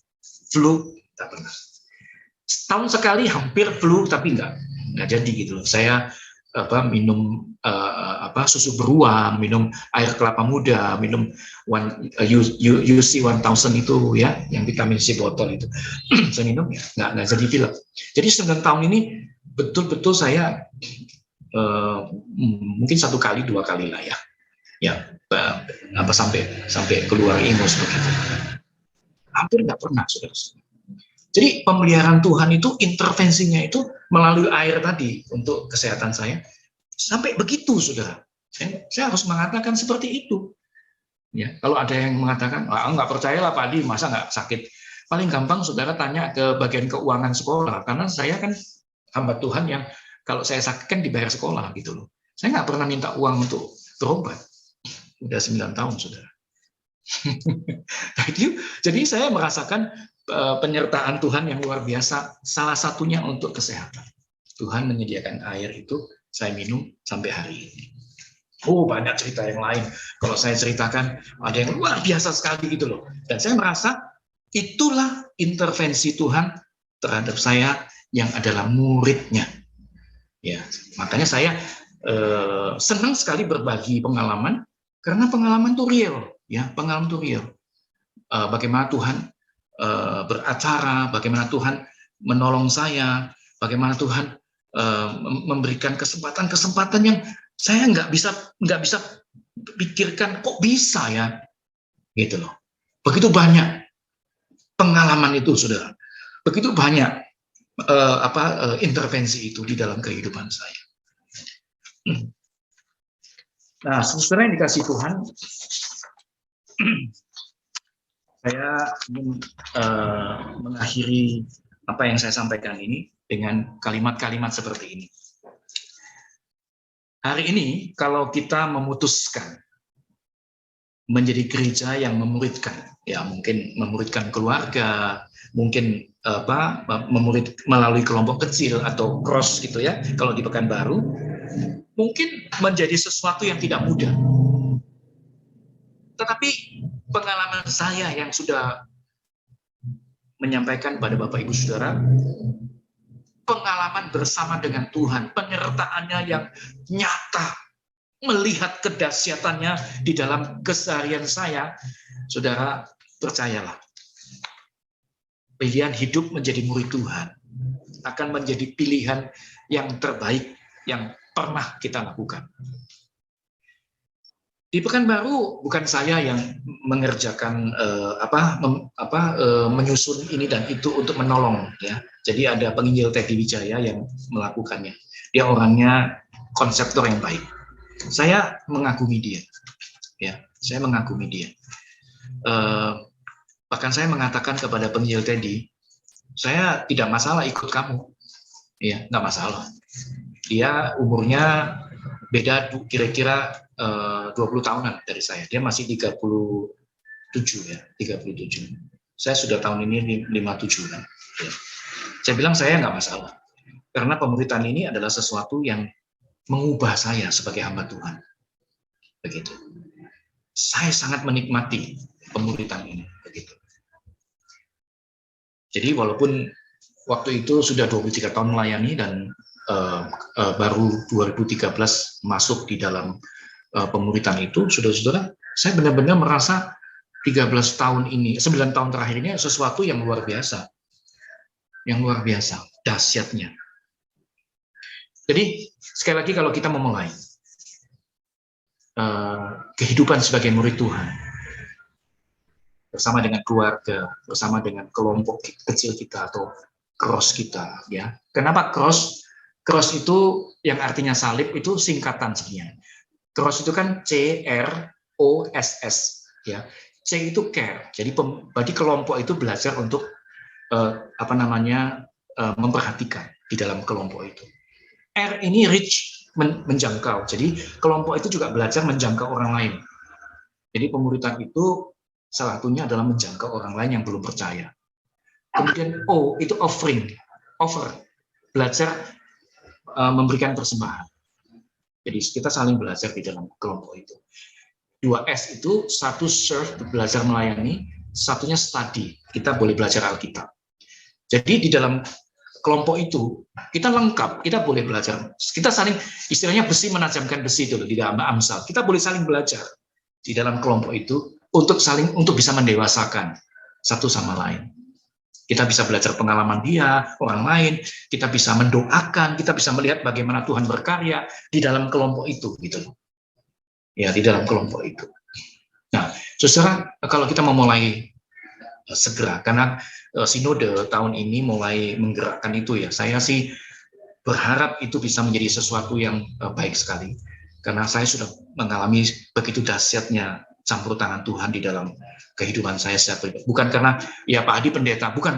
Flu nggak pernah. Setahun sekali hampir flu tapi nggak jadi gitu loh. Saya minum susu beruang, minum air kelapa muda, minum UC 1000 itu ya, yang vitamin C botol itu. Saya minum ya, nggak jadi pilek. Jadi 9 tahun ini betul-betul saya mungkin 1 kali 2 kali lah ya sampai keluar ingus begitu. Hampir nggak pernah, saudara. Jadi pemeliharaan Tuhan itu intervensinya itu melalui air tadi untuk kesehatan saya. Sampai begitu, saudara. Saya harus mengatakan seperti itu. Ya, kalau ada yang mengatakan, nggak percaya lah Pak Adi, masa nggak sakit? Paling gampang saudara tanya ke bagian keuangan sekolah, karena saya kan hamba Tuhan yang kalau saya sakit kan dibayar sekolah gitu loh. Saya nggak pernah minta uang untuk berobat. Udah 9 tahun, saudara. Jadi saya merasakan penyertaan Tuhan yang luar biasa, salah satunya untuk kesehatan. Tuhan menyediakan air itu, saya minum sampai hari ini. Oh, banyak cerita yang lain. Kalau saya ceritakan, ada yang luar biasa sekali gitu loh. Dan saya merasa itulah intervensi Tuhan terhadap saya yang adalah muridnya. Ya, makanya saya senang sekali berbagi pengalaman karena pengalaman itu real, ya, pengalaman itu real. Bagaimana Tuhan beracara, bagaimana Tuhan menolong saya, bagaimana Tuhan memberikan kesempatan-kesempatan yang saya nggak bisa pikirkan kok bisa ya, gitu loh. Begitu banyak pengalaman itu, saudara. Begitu banyak intervensi itu di dalam kehidupan saya. Nah, saudara yang dikasih Tuhan, saya ingin mengakhiri apa yang saya sampaikan ini dengan kalimat-kalimat seperti ini. Hari ini, kalau kita memutuskan menjadi gereja yang memuridkan, ya mungkin memuridkan keluarga, mungkin melalui kelompok kecil atau cross gitu ya, kalau di Pekanbaru, mungkin menjadi sesuatu yang tidak mudah. Tetapi pengalaman saya yang sudah menyampaikan pada Bapak Ibu Saudara, pengalaman bersama dengan Tuhan, penyertaannya yang nyata, melihat kedahsyatannya di dalam keseharian saya, saudara, percayalah, pilihan hidup menjadi murid Tuhan akan menjadi pilihan yang terbaik yang pernah kita lakukan. Di Pekanbaru bukan saya yang mengerjakan menyusun ini dan itu untuk menolong, ya. Jadi ada penginjil Teddy Wijaya yang melakukannya. Dia orangnya konseptor yang baik. Saya mengagumi dia, ya. Saya mengagumi dia. Bahkan saya mengatakan kepada penginjil Teddy, saya tidak masalah ikut kamu, ya, nggak masalah. Dia umurnya beda kira-kira 20 tahunan dari saya. Dia masih 37 ya, 37. Saya sudah tahun ini 57 kan. Ya. Saya bilang saya nggak masalah. Karena pemuritan ini adalah sesuatu yang mengubah saya sebagai hamba Tuhan. Begitu. Saya sangat menikmati pemuritan ini. Begitu. Jadi walaupun waktu itu sudah 23 tahun melayani dan baru 2013 masuk di dalam pemuritan itu, saudara-saudara, saya benar-benar merasa 13 tahun ini, 9 tahun terakhir ini sesuatu yang luar biasa. Yang luar biasa, dahsyatnya. Jadi, sekali lagi kalau kita memulai kehidupan sebagai murid Tuhan, bersama dengan keluarga, bersama dengan kelompok kecil kita atau cross kita, ya. Kenapa cross? Cross itu yang artinya salib itu singkatan sebenarnya. Cross itu kan CROSS, ya. C itu care. Jadi kelompok itu belajar untuk memperhatikan di dalam kelompok itu. R ini reach, menjangkau. Jadi kelompok itu juga belajar menjangkau orang lain. Jadi pemuritan itu salah satunya adalah menjangkau orang lain yang belum percaya. Kemudian O itu offering, offer, belajar memberikan persembahan. Jadi kita saling belajar di dalam kelompok itu. 2S itu, satu serve, belajar melayani, satunya study, kita boleh belajar Alkitab. Jadi di dalam kelompok itu kita lengkap, kita boleh belajar, kita saling, istilahnya besi menajamkan besi itu di dalam Amsal, kita boleh saling belajar di dalam kelompok itu untuk bisa mendewasakan satu sama lain. Kita bisa belajar pengalaman dia, orang lain, kita bisa mendoakan, kita bisa melihat bagaimana Tuhan berkarya di dalam kelompok itu, gitu. Ya, di dalam kelompok itu. Nah, saudara, kalau kita memulai segera, karena sinode tahun ini mulai menggerakkan itu ya, saya sih berharap itu bisa menjadi sesuatu yang baik sekali, karena saya sudah mengalami begitu dahsyatnya campur tangan Tuhan di dalam kehidupan saya secara pribadi. Bukan karena ya Pak Adi pendeta, bukan.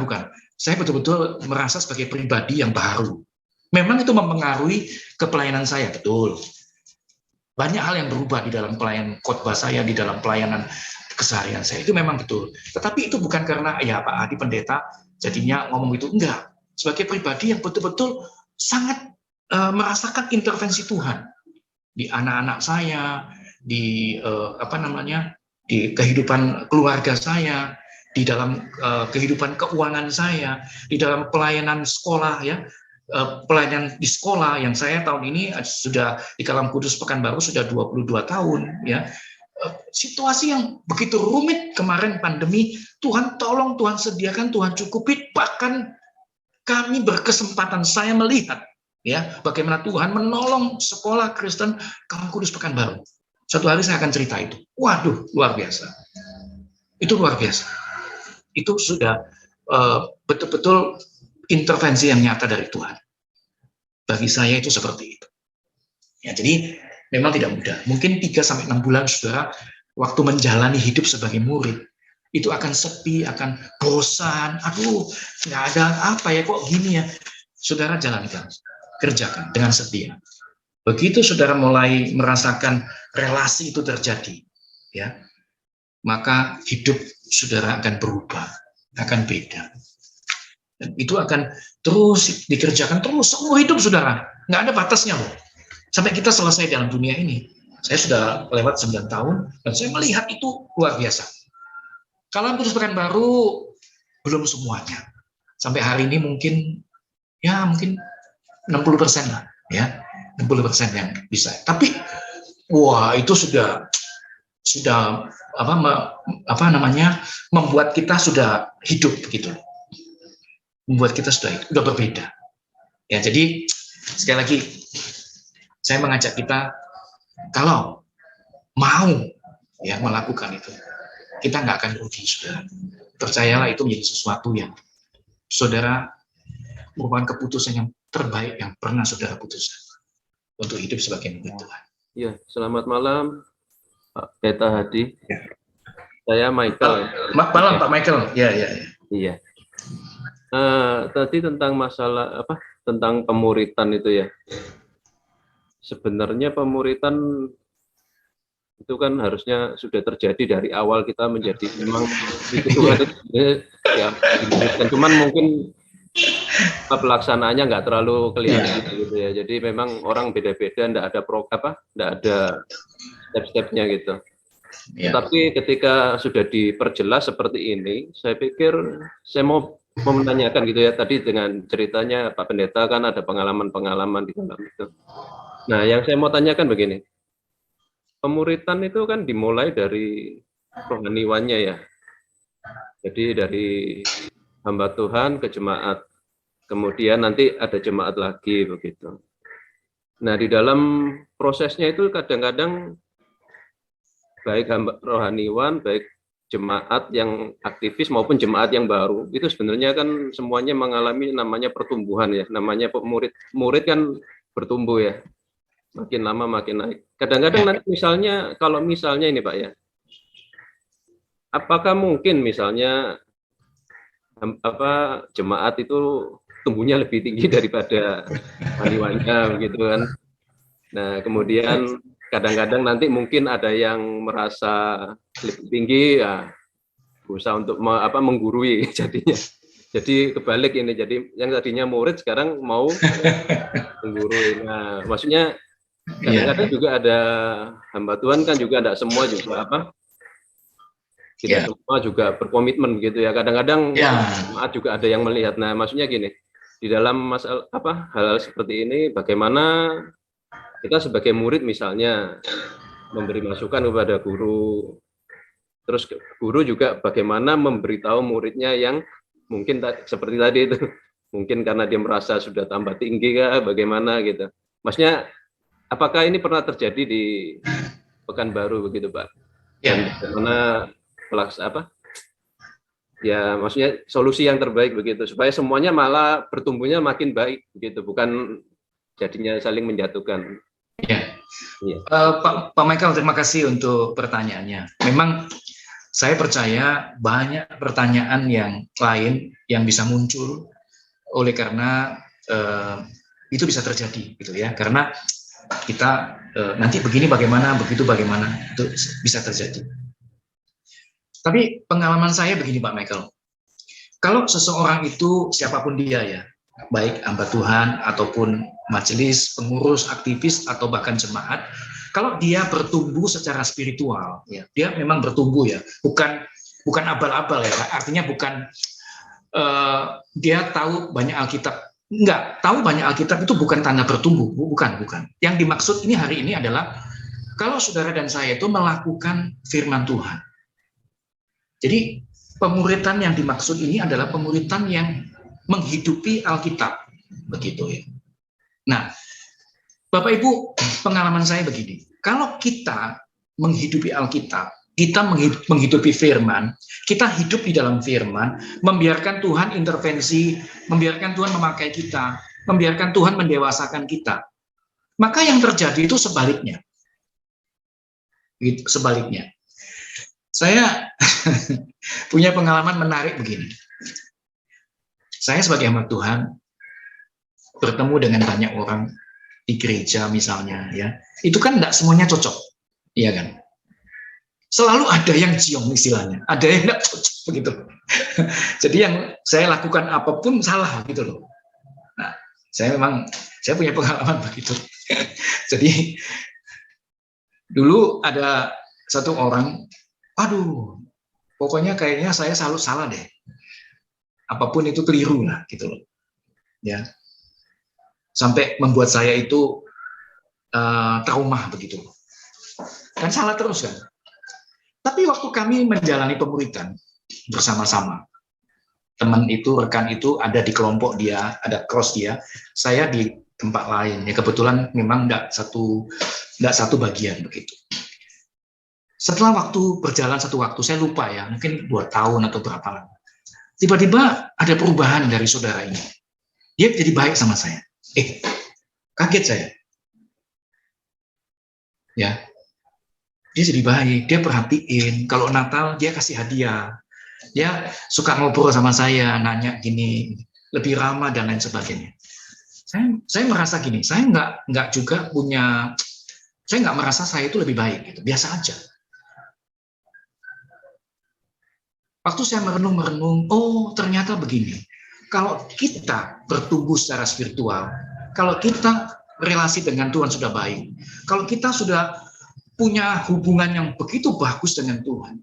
Saya betul-betul merasa sebagai pribadi yang baru. Memang itu mempengaruhi kepelayanan saya, betul. Banyak hal yang berubah di dalam pelayanan khotbah saya, di dalam pelayanan keseharian saya, itu memang betul. Tetapi itu bukan karena ya Pak Adi pendeta jadinya ngomong itu, enggak. Sebagai pribadi yang betul-betul sangat merasakan intervensi Tuhan. di anak-anak saya, di di kehidupan keluarga saya, di dalam kehidupan keuangan saya, di dalam pelayanan sekolah ya, pelayanan di sekolah yang saya tahun ini sudah di Kalam Kudus Pekanbaru sudah 22 tahun ya. Situasi yang begitu rumit kemarin pandemi, Tuhan tolong, Tuhan sediakan, Tuhan cukupi, bahkan kami berkesempatan, saya melihat ya bagaimana Tuhan menolong sekolah Kristen Kalam Kudus Pekanbaru. Suatu hari saya akan cerita itu. Waduh, luar biasa. Itu luar biasa. Itu sudah betul-betul intervensi yang nyata dari Tuhan. Bagi saya itu seperti itu. Ya, jadi memang tidak mudah. Mungkin 3-6 bulan saudara waktu menjalani hidup sebagai murid itu akan sepi, akan bosan. Aduh, nggak ada apa ya, kok gini ya. Saudara jalankan, kerjakan dengan setia. Begitu saudara mulai merasakan relasi itu terjadi, ya, maka hidup saudara akan berubah, akan beda. Dan itu akan terus dikerjakan terus seumur hidup saudara. Nggak ada batasnya loh. Sampai kita selesai dalam dunia ini. Saya sudah lewat 9 tahun dan saya melihat itu luar biasa. Kalam Kudus Pekanbaru belum semuanya. Sampai hari ini mungkin 60% lah ya. 60% yang bisa. Tapi wah, itu sudah membuat kita sudah hidup begitu. Membuat kita sudah berbeda. Ya, jadi sekali lagi saya mengajak kita, kalau mau ya melakukan itu, kita nggak akan rugi, saudara. Percayalah, itu menjadi sesuatu yang saudara merupakan keputusan yang terbaik yang pernah saudara putuskan untuk hidup sebagai murid Tuhan. Ya, selamat malam Pak Pendeta Hadi. Ya. Saya Michael. Malam Pak Michael. Ya. Iya. Tadi tentang masalah tentang pemuritan itu ya. Sebenarnya pemuritan itu kan harusnya sudah terjadi dari awal kita menjadi memang itu Tuhan ya dimuridkan. Cuman mungkin pelaksanaannya nggak terlalu kelihatan gitu ya. Jadi memang orang beda-beda, nggak ada step-stepnya gitu. Tapi ketika sudah diperjelas seperti ini, saya pikir saya mau menanyakan gitu ya, tadi dengan ceritanya Pak Pendeta kan ada pengalaman-pengalaman di dalam itu. Nah, yang saya mau tanyakan begini, pemuritan itu kan dimulai dari rohaniwannya ya. Jadi dari hamba Tuhan ke jemaat, kemudian nanti ada jemaat lagi begitu. Nah, di dalam prosesnya itu kadang-kadang baik hamba rohaniwan, baik jemaat yang aktivis maupun jemaat yang baru, itu sebenarnya kan semuanya mengalami namanya pertumbuhan ya, namanya murid kan bertumbuh ya, makin lama makin naik. Kadang-kadang nanti misalnya, kalau misalnya ini Pak ya, apakah mungkin misalnya jemaat itu tumbuhnya lebih tinggi daripada rohaniwannya begitu kan? Nah, kemudian kadang-kadang nanti mungkin ada yang merasa lebih tinggi ya, berusaha untuk menggurui jadinya. Jadi kebalik ini, jadi yang tadinya murid sekarang mau menggurui. Nah, maksudnya kadang-kadang juga ada hamba Tuhan kan juga tidak semua juga tidak semua juga berkomitmen begitu ya. Kadang-kadang jemaat juga ada yang melihat. Nah, maksudnya gini, di dalam masalah hal-hal seperti ini bagaimana kita sebagai murid misalnya memberi masukan kepada guru, terus guru juga bagaimana memberitahu muridnya yang mungkin seperti tadi itu, mungkin karena dia merasa sudah tambah tinggi kah, bagaimana gitu. Maksudnya apakah ini pernah terjadi di Pekanbaru begitu Pak? Dan bagaimana ya maksudnya solusi yang terbaik begitu supaya semuanya malah bertumbuhnya makin baik begitu, bukan jadinya saling menjatuhkan. Pak Michael, terima kasih untuk pertanyaannya. Memang saya percaya banyak pertanyaan yang lain yang bisa muncul oleh karena itu bisa terjadi gitu ya, karena kita nanti begini bagaimana, begitu bagaimana, itu bisa terjadi. Tapi pengalaman saya begini Pak Michael, kalau seseorang itu siapapun dia ya, baik hamba Tuhan ataupun majelis, pengurus, aktivis, atau bahkan jemaat, kalau dia bertumbuh secara spiritual, ya, dia memang bertumbuh ya, bukan abal-abal ya, artinya bukan dia tahu banyak Alkitab. Enggak, tahu banyak Alkitab itu bukan tanda bertumbuh, bukan. Yang dimaksud ini hari ini adalah kalau saudara dan saya itu melakukan firman Tuhan. Jadi pemuritan yang dimaksud ini adalah pemuritan yang menghidupi Alkitab, begitu ya. Nah, Bapak Ibu, pengalaman saya begini, kalau kita menghidupi Alkitab, kita menghidupi firman, kita hidup di dalam firman, membiarkan Tuhan intervensi, membiarkan Tuhan memakai kita, membiarkan Tuhan mendewasakan kita, maka yang terjadi itu sebaliknya. Sebaliknya. Saya punya pengalaman menarik begini. Saya sebagai hamba Tuhan bertemu dengan banyak orang di gereja misalnya, ya. Itu kan tidak semuanya cocok, iya kan? Selalu ada yang ciong istilahnya, ada yang tidak cocok begitu. Jadi yang saya lakukan apapun salah gitu loh. Nah, saya punya pengalaman begitu. Jadi dulu ada satu orang, aduh, pokoknya kayaknya saya selalu salah deh. Apapun itu keliru lah gitu loh. Ya. Sampai membuat saya itu trauma begitu. Dan salah terus kan. Tapi waktu kami menjalani pemuritan bersama-sama, teman itu, rekan itu ada di kelompok dia, ada cross dia, saya di tempat lain. Ya kebetulan memang tidak satu bagian begitu. Setelah waktu berjalan satu waktu, saya lupa ya, mungkin 2 tahun atau berapa lama. Tiba-tiba ada perubahan dari saudara ini. Dia jadi baik sama saya. Kaget saya. Ya. Dia jadi baik, dia perhatiin. Kalau Natal dia kasih hadiah. Dia suka ngobrol sama saya, nanya gini, lebih ramah dan lain sebagainya. Saya merasa gini, saya nggak juga punya, saya nggak merasa saya itu lebih baik, gitu. Biasa aja. Waktu saya merenung, oh ternyata begini. Kalau kita bertumbuh secara spiritual, kalau kita relasi dengan Tuhan sudah baik, kalau kita sudah punya hubungan yang begitu bagus dengan Tuhan,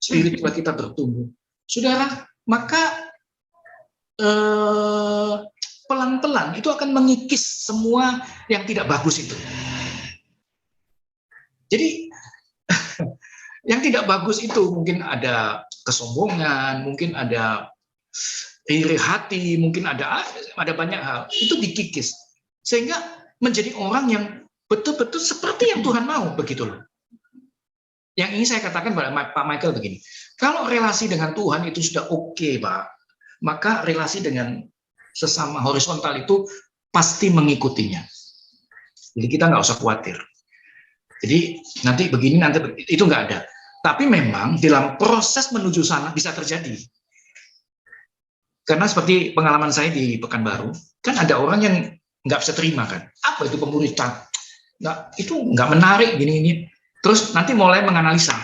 spiritual kita bertumbuh, saudara, maka pelan-pelan itu akan mengikis semua yang tidak bagus itu. Jadi yang tidak bagus itu mungkin ada kesombongan, mungkin ada iri hati, mungkin ada banyak hal, itu dikikis sehingga menjadi orang yang betul-betul seperti yang Tuhan mau, begitu loh. Yang ini saya katakan pada Pak Michael begini, kalau relasi dengan Tuhan itu sudah oke, Pak, maka relasi dengan sesama horizontal itu pasti mengikutinya. Jadi kita nggak usah khawatir. Jadi nanti begini, nanti itu nggak ada. Tapi memang dalam proses menuju sana bisa terjadi. Karena seperti pengalaman saya di Pekanbaru, kan ada orang yang nggak bisa terima kan, apa itu pemuritan? Itu nggak menarik gini. Terus nanti mulai menganalisa,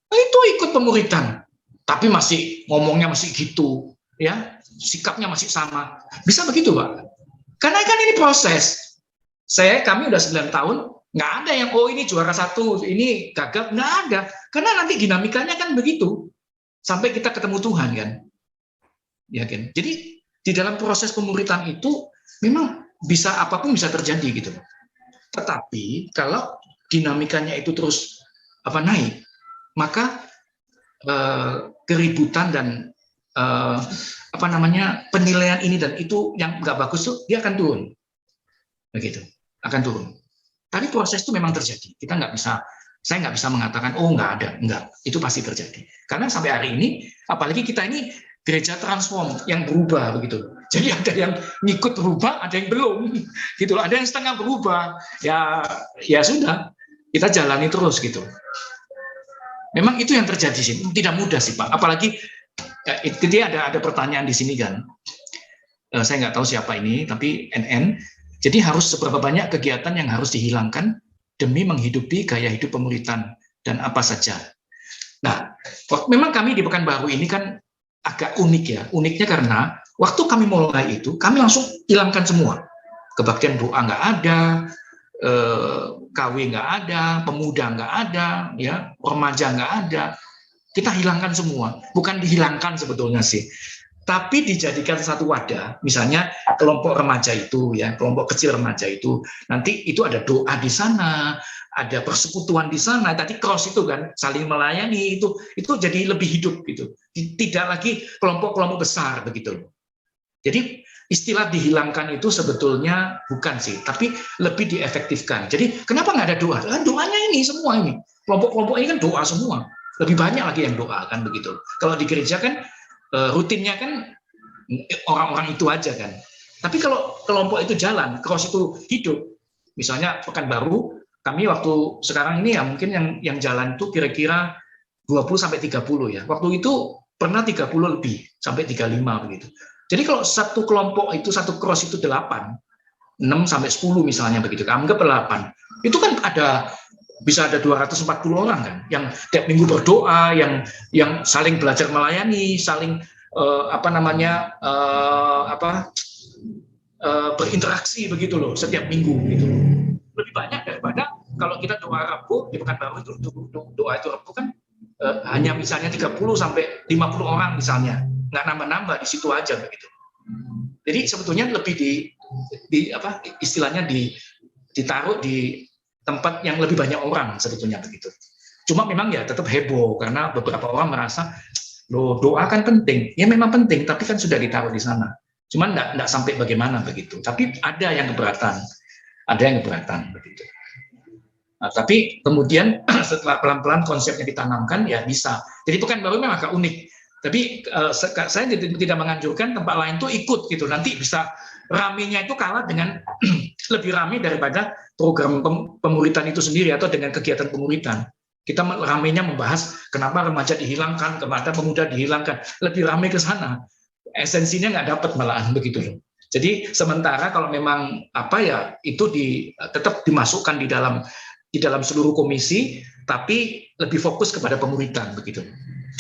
itu ikut pemuritan, tapi masih ngomongnya masih gitu, ya sikapnya masih sama. Bisa begitu, Pak? Karena kan ini proses. Kami udah 9 tahun, nggak ada yang ini juara 1, ini gagal, nggak ada. Karena nanti dinamikanya kan begitu, sampai kita ketemu Tuhan kan, ya kan. Jadi di dalam proses pemuritan itu memang bisa apapun bisa terjadi gitu. Tetapi kalau dinamikanya itu terus naik, maka keributan dan penilaian ini dan itu yang nggak bagus tuh dia akan turun, begitu, akan turun. Tapi proses itu memang terjadi. Saya nggak bisa mengatakan nggak ada, nggak, itu pasti terjadi. Karena sampai hari ini, apalagi kita ini gereja transform yang berubah begitu. Jadi ada yang ngikut berubah, ada yang belum, gitu. Ada yang setengah berubah, ya sudah, kita jalani terus gitu. Memang itu yang terjadi sih, tidak mudah sih Pak. Apalagi dia ada pertanyaan di sini kan. Saya nggak tahu siapa ini, tapi NN. Jadi harus seberapa banyak kegiatan yang harus dihilangkan demi menghidupi gaya hidup pemuritan dan apa saja. Nah, memang kami di Pekanbaru ini kan agak unik ya. Uniknya karena waktu kami mulai itu, kami langsung hilangkan semua. Kebaktian doa nggak ada, KW nggak ada, pemuda nggak ada, ya, remaja nggak ada. Kita hilangkan semua. Bukan dihilangkan sebetulnya sih, tapi dijadikan satu wadah. Misalnya kelompok remaja itu, ya, kelompok kecil remaja itu, nanti itu ada doa di sana, ada persekutuan di sana. Tadi cross itu kan saling melayani, itu jadi lebih hidup gitu. Tidak lagi kelompok-kelompok besar begitu. Jadi istilah dihilangkan itu sebetulnya bukan sih, tapi lebih diefektifkan. Jadi kenapa nggak ada doa? Doanya ini semua ini. Kelompok-kelompok ini kan doa semua. Lebih banyak lagi yang doa kan begitu. Kalau di gereja kan rutinnya kan orang-orang itu aja kan. Tapi kalau kelompok itu jalan, cross itu hidup. Misalnya Pekanbaru, kami waktu sekarang ini ya mungkin yang jalan itu kira-kira 20 sampai 30 ya. Waktu itu pernah 30 lebih sampai 35 begitu. Jadi kalau satu kelompok itu, satu cross itu 8, 6 sampai 10 misalnya begitu, anggap 8. Itu kan bisa ada 240 orang kan, yang tiap minggu berdoa, yang saling belajar melayani, saling berinteraksi begitu loh setiap minggu gitu. Lebih banyak daripada kalau kita doa Rabu di Pekanbaru itu doa itu Rabu kan hanya misalnya 30 sampai 50 orang misalnya. Nggak nambah-nambah di situ aja begitu. Jadi sebetulnya lebih istilahnya ditaruh di tempat yang lebih banyak orang sebetulnya begitu. Cuma memang ya tetap heboh karena beberapa orang merasa loh doa kan penting. Ya memang penting, tapi kan sudah ditaruh di sana. Cuma nggak sampai bagaimana begitu. Tapi ada yang keberatan begitu. Nah, tapi kemudian setelah pelan-pelan konsepnya ditanamkan ya bisa. Jadi Pekanbaru memang agak unik. Tapi saya tidak menganjurkan tempat lain tuh ikut gitu. Nanti bisa ramenya itu kalah dengan lebih ramai daripada program pemuritan itu sendiri atau dengan kegiatan pemuritan. Kita ramainya membahas kenapa remaja dihilangkan, kenapa pemuda dihilangkan. Lebih ramai ke sana. Esensinya nggak dapat malahan begitu loh. Jadi sementara kalau memang itu tetap dimasukkan di dalam seluruh komisi, tapi lebih fokus kepada pemuritan begitu.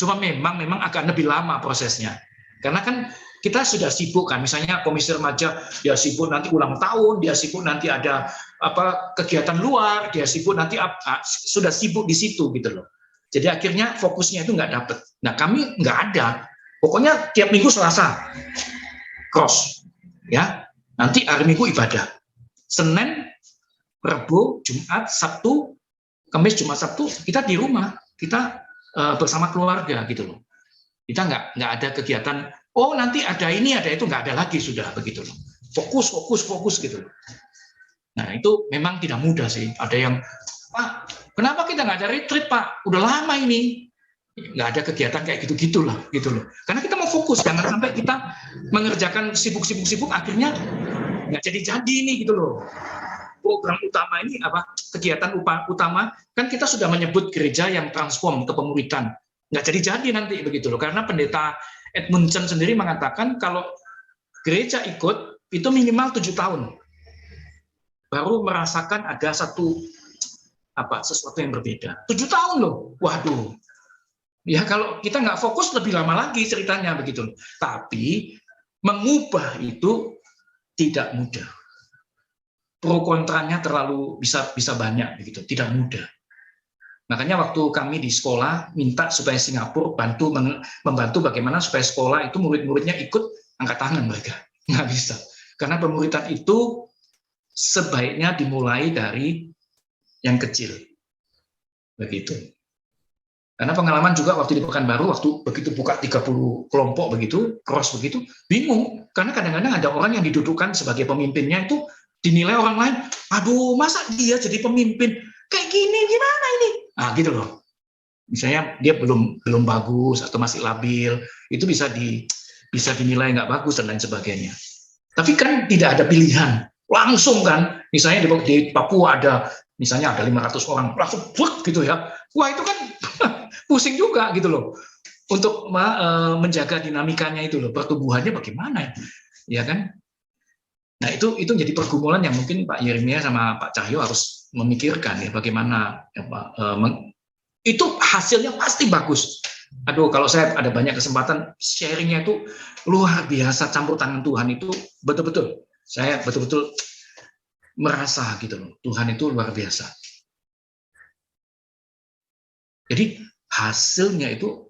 Cuma memang akan lebih lama prosesnya. Karena kan kita sudah sibuk kan, misalnya komisi remaja dia sibuk nanti ulang tahun, dia sibuk nanti ada kegiatan luar, dia sibuk nanti sudah sibuk di situ gitu loh. Jadi akhirnya fokusnya itu nggak dapet. Nah kami nggak ada. Pokoknya tiap minggu Selasa cross, ya. Nanti hari Minggu ibadah. Senin, Rabu, Jumat, Sabtu, Kamis, Jumat, Sabtu kita di rumah, kita bersama keluarga gitu loh. Kita nggak ada kegiatan. Oh nanti ada ini ada itu, nggak ada lagi sudah begitu loh. Fokus gitu loh. Nah itu memang tidak mudah sih. Ada yang Pak, kenapa kita nggak ada retreat Pak? Udah lama ini. Nggak ada kegiatan kayak gitu loh. Karena kita mau fokus, jangan sampai kita mengerjakan sibuk akhirnya nggak jadi nih gitu loh. Program utama ini kegiatan utama kan kita sudah menyebut gereja yang transform ke pemuritan, nggak jadi nanti begitu loh, karena pendeta Edmundson sendiri mengatakan kalau gereja ikut itu minimal 7 tahun baru merasakan ada sesuatu yang berbeda. 7 tahun loh, waduh. Ya kalau kita nggak fokus lebih lama lagi ceritanya begitu. Tapi mengubah itu tidak mudah. Pro kontranya terlalu bisa banyak begitu, tidak mudah. Makanya waktu kami di sekolah minta supaya Singapura membantu bagaimana supaya sekolah itu murid-muridnya ikut angkat tangan mereka. Nggak bisa. Karena pemuritan itu sebaiknya dimulai dari yang kecil. Begitu. Karena pengalaman juga waktu di Pekanbaru, waktu begitu buka 30 kelompok begitu, cross begitu, bingung. Karena kadang-kadang ada orang yang didudukkan sebagai pemimpinnya itu dinilai orang lain, aduh masa dia jadi pemimpin? Kayak gini, gimana ini? Nah gitu loh. Misalnya dia belum bagus atau masih labil, itu bisa dinilai nggak bagus dan lain sebagainya. Tapi kan tidak ada pilihan. Langsung kan, misalnya di Papua misalnya ada 500 orang, langsung gitu ya. Wah itu kan pusing juga gitu loh. Untuk menjaga dinamikanya itu loh, pertumbuhannya bagaimana ya kan? Nah itu jadi pergumulan yang mungkin Pak Yeremia sama Pak Cahyo harus memikirkan ya bagaimana itu hasilnya pasti bagus. Aduh kalau saya ada banyak kesempatan sharingnya itu luar biasa campur tangan Tuhan itu betul-betul. Saya betul-betul merasa gitu loh, Tuhan itu luar biasa. Jadi hasilnya itu,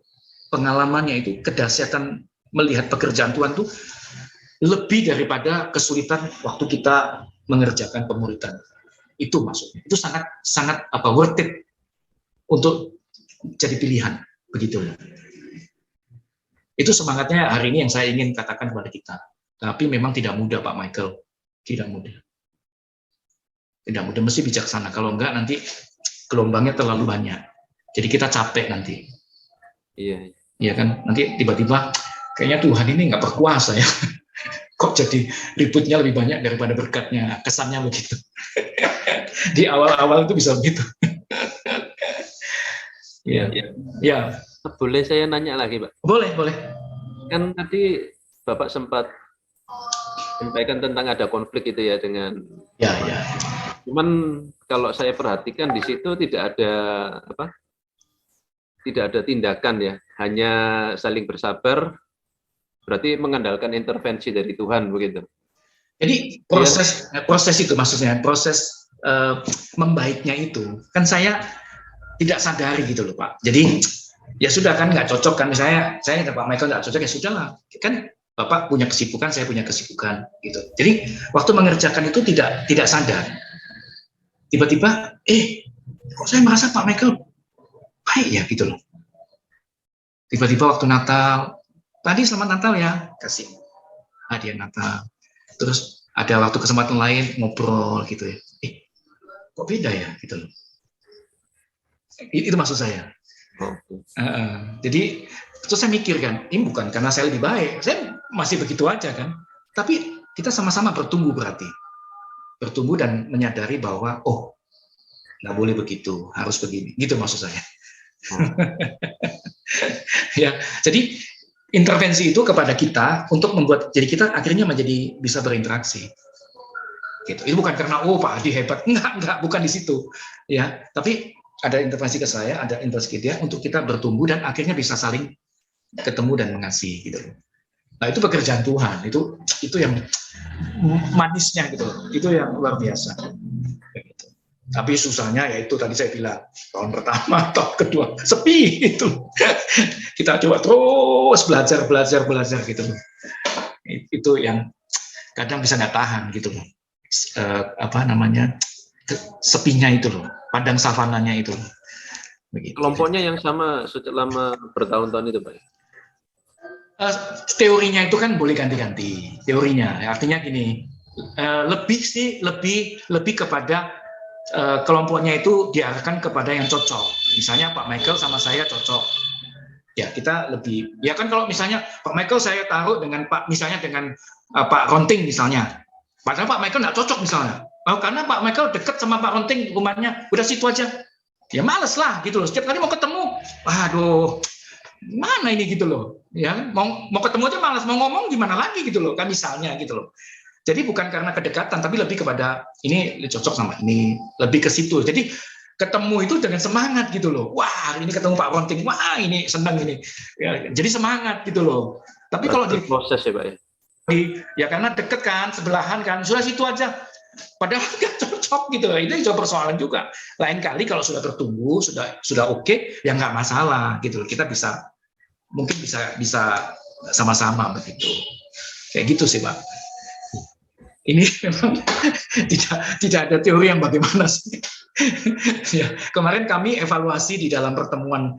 pengalamannya itu, kedahsyatan melihat pekerjaan Tuhan itu lebih daripada kesulitan waktu kita mengerjakan pemuridan. Itu maksudnya. Itu sangat sangat worth it untuk jadi pilihan, begitu. Itu semangatnya hari ini yang saya ingin katakan kepada kita. Tapi memang tidak mudah, Pak Michael. Tidak mudah. Tidak mudah, mesti bijaksana. Kalau enggak nanti gelombangnya terlalu banyak. Jadi kita capek nanti. Iya. Iya kan? Nanti tiba-tiba kayaknya Tuhan ini nggak berkuasa ya. Kok jadi ributnya lebih banyak daripada berkatnya. Kesannya begitu. Di awal-awal itu bisa begitu. Ya. Ya. Boleh saya nanya lagi, Pak? Boleh, boleh. Kan tadi Bapak sempat sampaikan tentang ada konflik itu ya dengan. Ya. Cuman kalau saya perhatikan di situ tidak ada tidak ada tindakan ya, hanya saling bersabar. Berarti mengandalkan intervensi dari Tuhan begitu. Jadi proses itu maksudnya, proses membaiknya itu kan saya tidak sadari gitu loh Pak. Jadi ya sudah kan nggak cocok kan, misalnya saya dan Pak Michael nggak cocok, ya sudahlah kan Bapak punya kesibukan, saya punya kesibukan gitu. Jadi waktu mengerjakan itu tidak sadar. Tiba-tiba kok saya merasa Pak Michael baik ya gitu loh. Tiba-tiba waktu Natal, tadi selamat Natal ya, kasih hadiah Natal. Terus ada waktu kesempatan lain ngobrol gitu ya. Kok beda ya gitu loh. Itu maksud saya. Jadi terus saya mikir kan, ini bukan karena saya lebih baik, saya masih begitu aja kan. Tapi kita sama-sama bertumbuh berarti. Bertumbuh dan menyadari bahwa nggak boleh begitu, harus begini. Gitu maksud saya. Ya, jadi intervensi itu kepada kita untuk membuat jadi kita akhirnya menjadi bisa berinteraksi. Gitu. Itu bukan karena Pak Adi hebat, enggak, bukan di situ. Ya, tapi ada intervensi ke saya, ada intervensi ke dia untuk kita bertumbuh dan akhirnya bisa saling ketemu dan mengasihi gitu. Nah, itu pekerjaan Tuhan. Itu yang manisnya gitu. Itu yang luar biasa. Gitu. Tapi susahnya yaitu tadi saya bilang, tahun pertama, tahun kedua, sepi itu. Kita coba terus belajar gitu. Itu yang kadang bisa nggak tahan gitu. Sepinya itu loh, padang savananya itu. Begitu. Kelompoknya yang sama selama bertahun-tahun itu, Pak? Teorinya itu kan boleh ganti-ganti. Teorinya, artinya gini, lebih kepada kelompoknya itu diarahkan kepada yang cocok. Misalnya Pak Michael sama saya cocok. Ya kita lebih, ya kan kalau misalnya Pak Michael saya taruh dengan misalnya dengan Pak Ronting misalnya. Padahal Pak Michael nggak cocok misalnya. Karena Pak Michael dekat sama Pak Ronting rumahnya, udah situ aja. Ya males lah gitu loh. Setiap kali mau ketemu, aduh, mana ini gitu loh. Ya mau ketemu aja malas, mau ngomong gimana lagi gitu loh. Kan misalnya gitu loh. Jadi bukan karena kedekatan, tapi lebih kepada ini cocok sama ini, lebih ke situ. Jadi ketemu itu dengan semangat gitu loh. Wah, ini ketemu Pak Ronting, wah ini senang ini. Ya, jadi semangat gitu loh. Tapi kalau di proses ya Pak ya. Ya karena deket kan, sebelahan kan, sudah situ aja. Padahal nggak cocok gitu. Itu juga persoalan juga. Lain kali kalau sudah bertumbuh, sudah oke, ya nggak masalah gitu. Kita mungkin bisa sama-sama begitu. Kayak gitu sih Pak. Ini memang tidak ada teori yang bagaimana sih. Ya, kemarin kami evaluasi di dalam pertemuan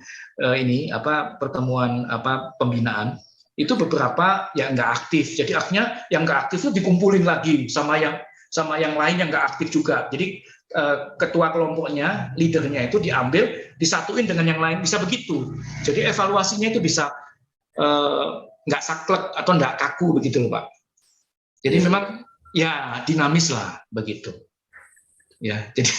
pertemuan pembinaan itu beberapa yang nggak aktif. Jadi akhirnya yang nggak aktif itu dikumpulin lagi sama yang lain yang nggak aktif juga. Jadi ketua kelompoknya, leadernya itu diambil, disatuin dengan yang lain, bisa begitu. Jadi evaluasinya itu bisa nggak saklek atau nggak kaku begitu loh Pak. Jadi memang ya dinamis lah begitu. Ya, jadi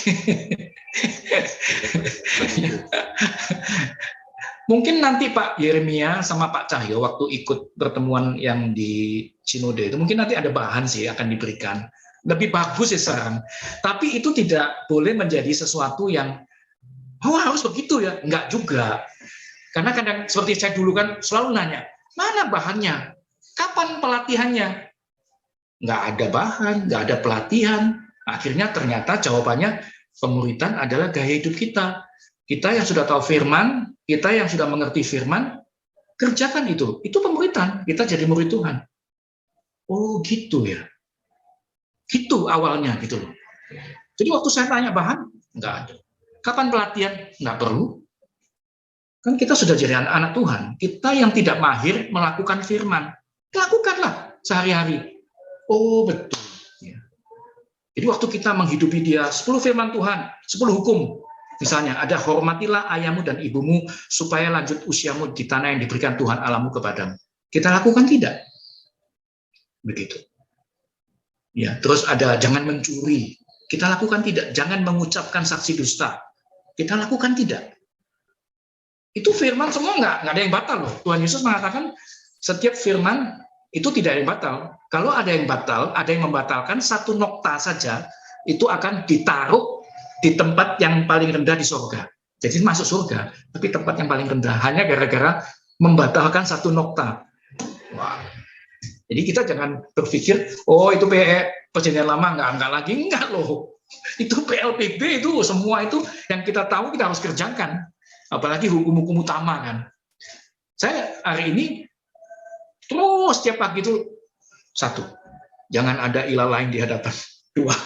mungkin nanti Pak Yeremia sama Pak Cahyo waktu ikut pertemuan yang di Sinode itu mungkin nanti ada bahan sih akan diberikan. Lebih bagus ya sekarang. Tapi itu tidak boleh menjadi sesuatu yang harus begitu ya. Enggak juga. Karena kadang seperti saya dulu kan selalu nanya, mana bahannya? Kapan pelatihannya? Nggak ada bahan, nggak ada pelatihan. Akhirnya ternyata jawabannya pemuritan adalah gaya hidup kita. Kita yang sudah tahu firman, kita yang sudah mengerti firman, kerjakan itu. Itu pemuritan. Kita jadi murid Tuhan. Oh gitu ya. Gitu awalnya gitu loh. Jadi waktu saya tanya bahan, nggak ada. Kapan pelatihan? Nggak perlu. Kan kita sudah jadi anak-anak Tuhan. Kita yang tidak mahir melakukan firman, lakukanlah sehari-hari. Oh betul. Ya. Jadi waktu kita menghidupi dia, 10 firman Tuhan, 10 hukum. Misalnya ada hormatilah ayahmu dan ibumu supaya lanjut usiamu di tanah yang diberikan Tuhan Allahmu kepadamu. Kita lakukan tidak? Begitu. Ya, terus ada jangan mencuri. Kita lakukan tidak? Jangan mengucapkan saksi dusta. Kita lakukan tidak? Itu firman semua nggak ada yang batal loh. Tuhan Yesus mengatakan setiap firman itu tidak ada yang batal. Kalau ada yang batal, ada yang membatalkan satu nokta saja, itu akan ditaruh di tempat yang paling rendah di surga. Jadi masuk surga, tapi tempat yang paling rendah hanya gara-gara membatalkan satu nokta. Wah. Jadi kita jangan berpikir, oh itu perjanjian lama enggak lagi, enggak loh. Itu PLPB itu semua itu yang kita tahu kita harus kerjakan. Apalagi hukum-hukum utama kan. Saya hari ini terus setiap pagi itu satu, jangan ada ilah lain di hadapan. Dua,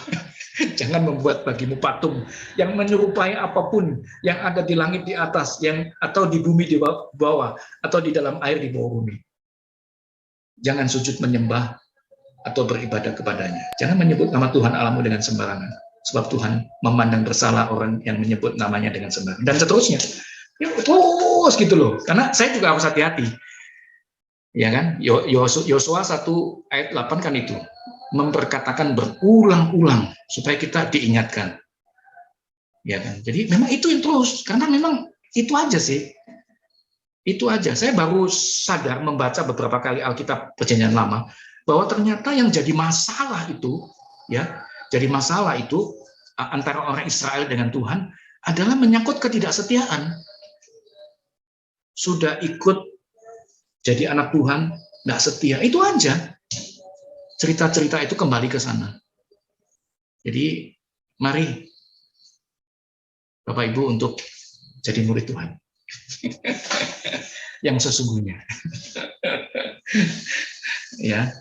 jangan membuat bagimu patung yang menyerupai apapun yang ada di langit di atas, yang atau di bumi di bawah, atau di dalam air di bawah bumi. Jangan sujud menyembah atau beribadah kepadanya. Jangan menyebut nama Tuhan Allahmu dengan sembarangan, sebab Tuhan memandang bersalah orang yang menyebut namanya dengan sembarangan. Dan seterusnya. Ya, terus gitu loh. Karena saya juga harus hati-hati. Ya kan? Yosua 1 ayat 8 kan itu. Memperkatakan berulang-ulang supaya kita diingatkan. Ya kan? Jadi memang itu yang terus. Karena memang itu aja sih. Itu aja. Saya baru sadar membaca beberapa kali Alkitab Perjanjian Lama bahwa ternyata yang jadi masalah itu, ya, jadi masalah itu antara orang Israel dengan Tuhan adalah menyangkut ketidaksetiaan. Sudah ikut jadi anak Tuhan, nggak setia, itu aja. Cerita-cerita itu kembali ke sana. Jadi mari Bapak Ibu untuk jadi murid Tuhan. Yang sesungguhnya. Ya.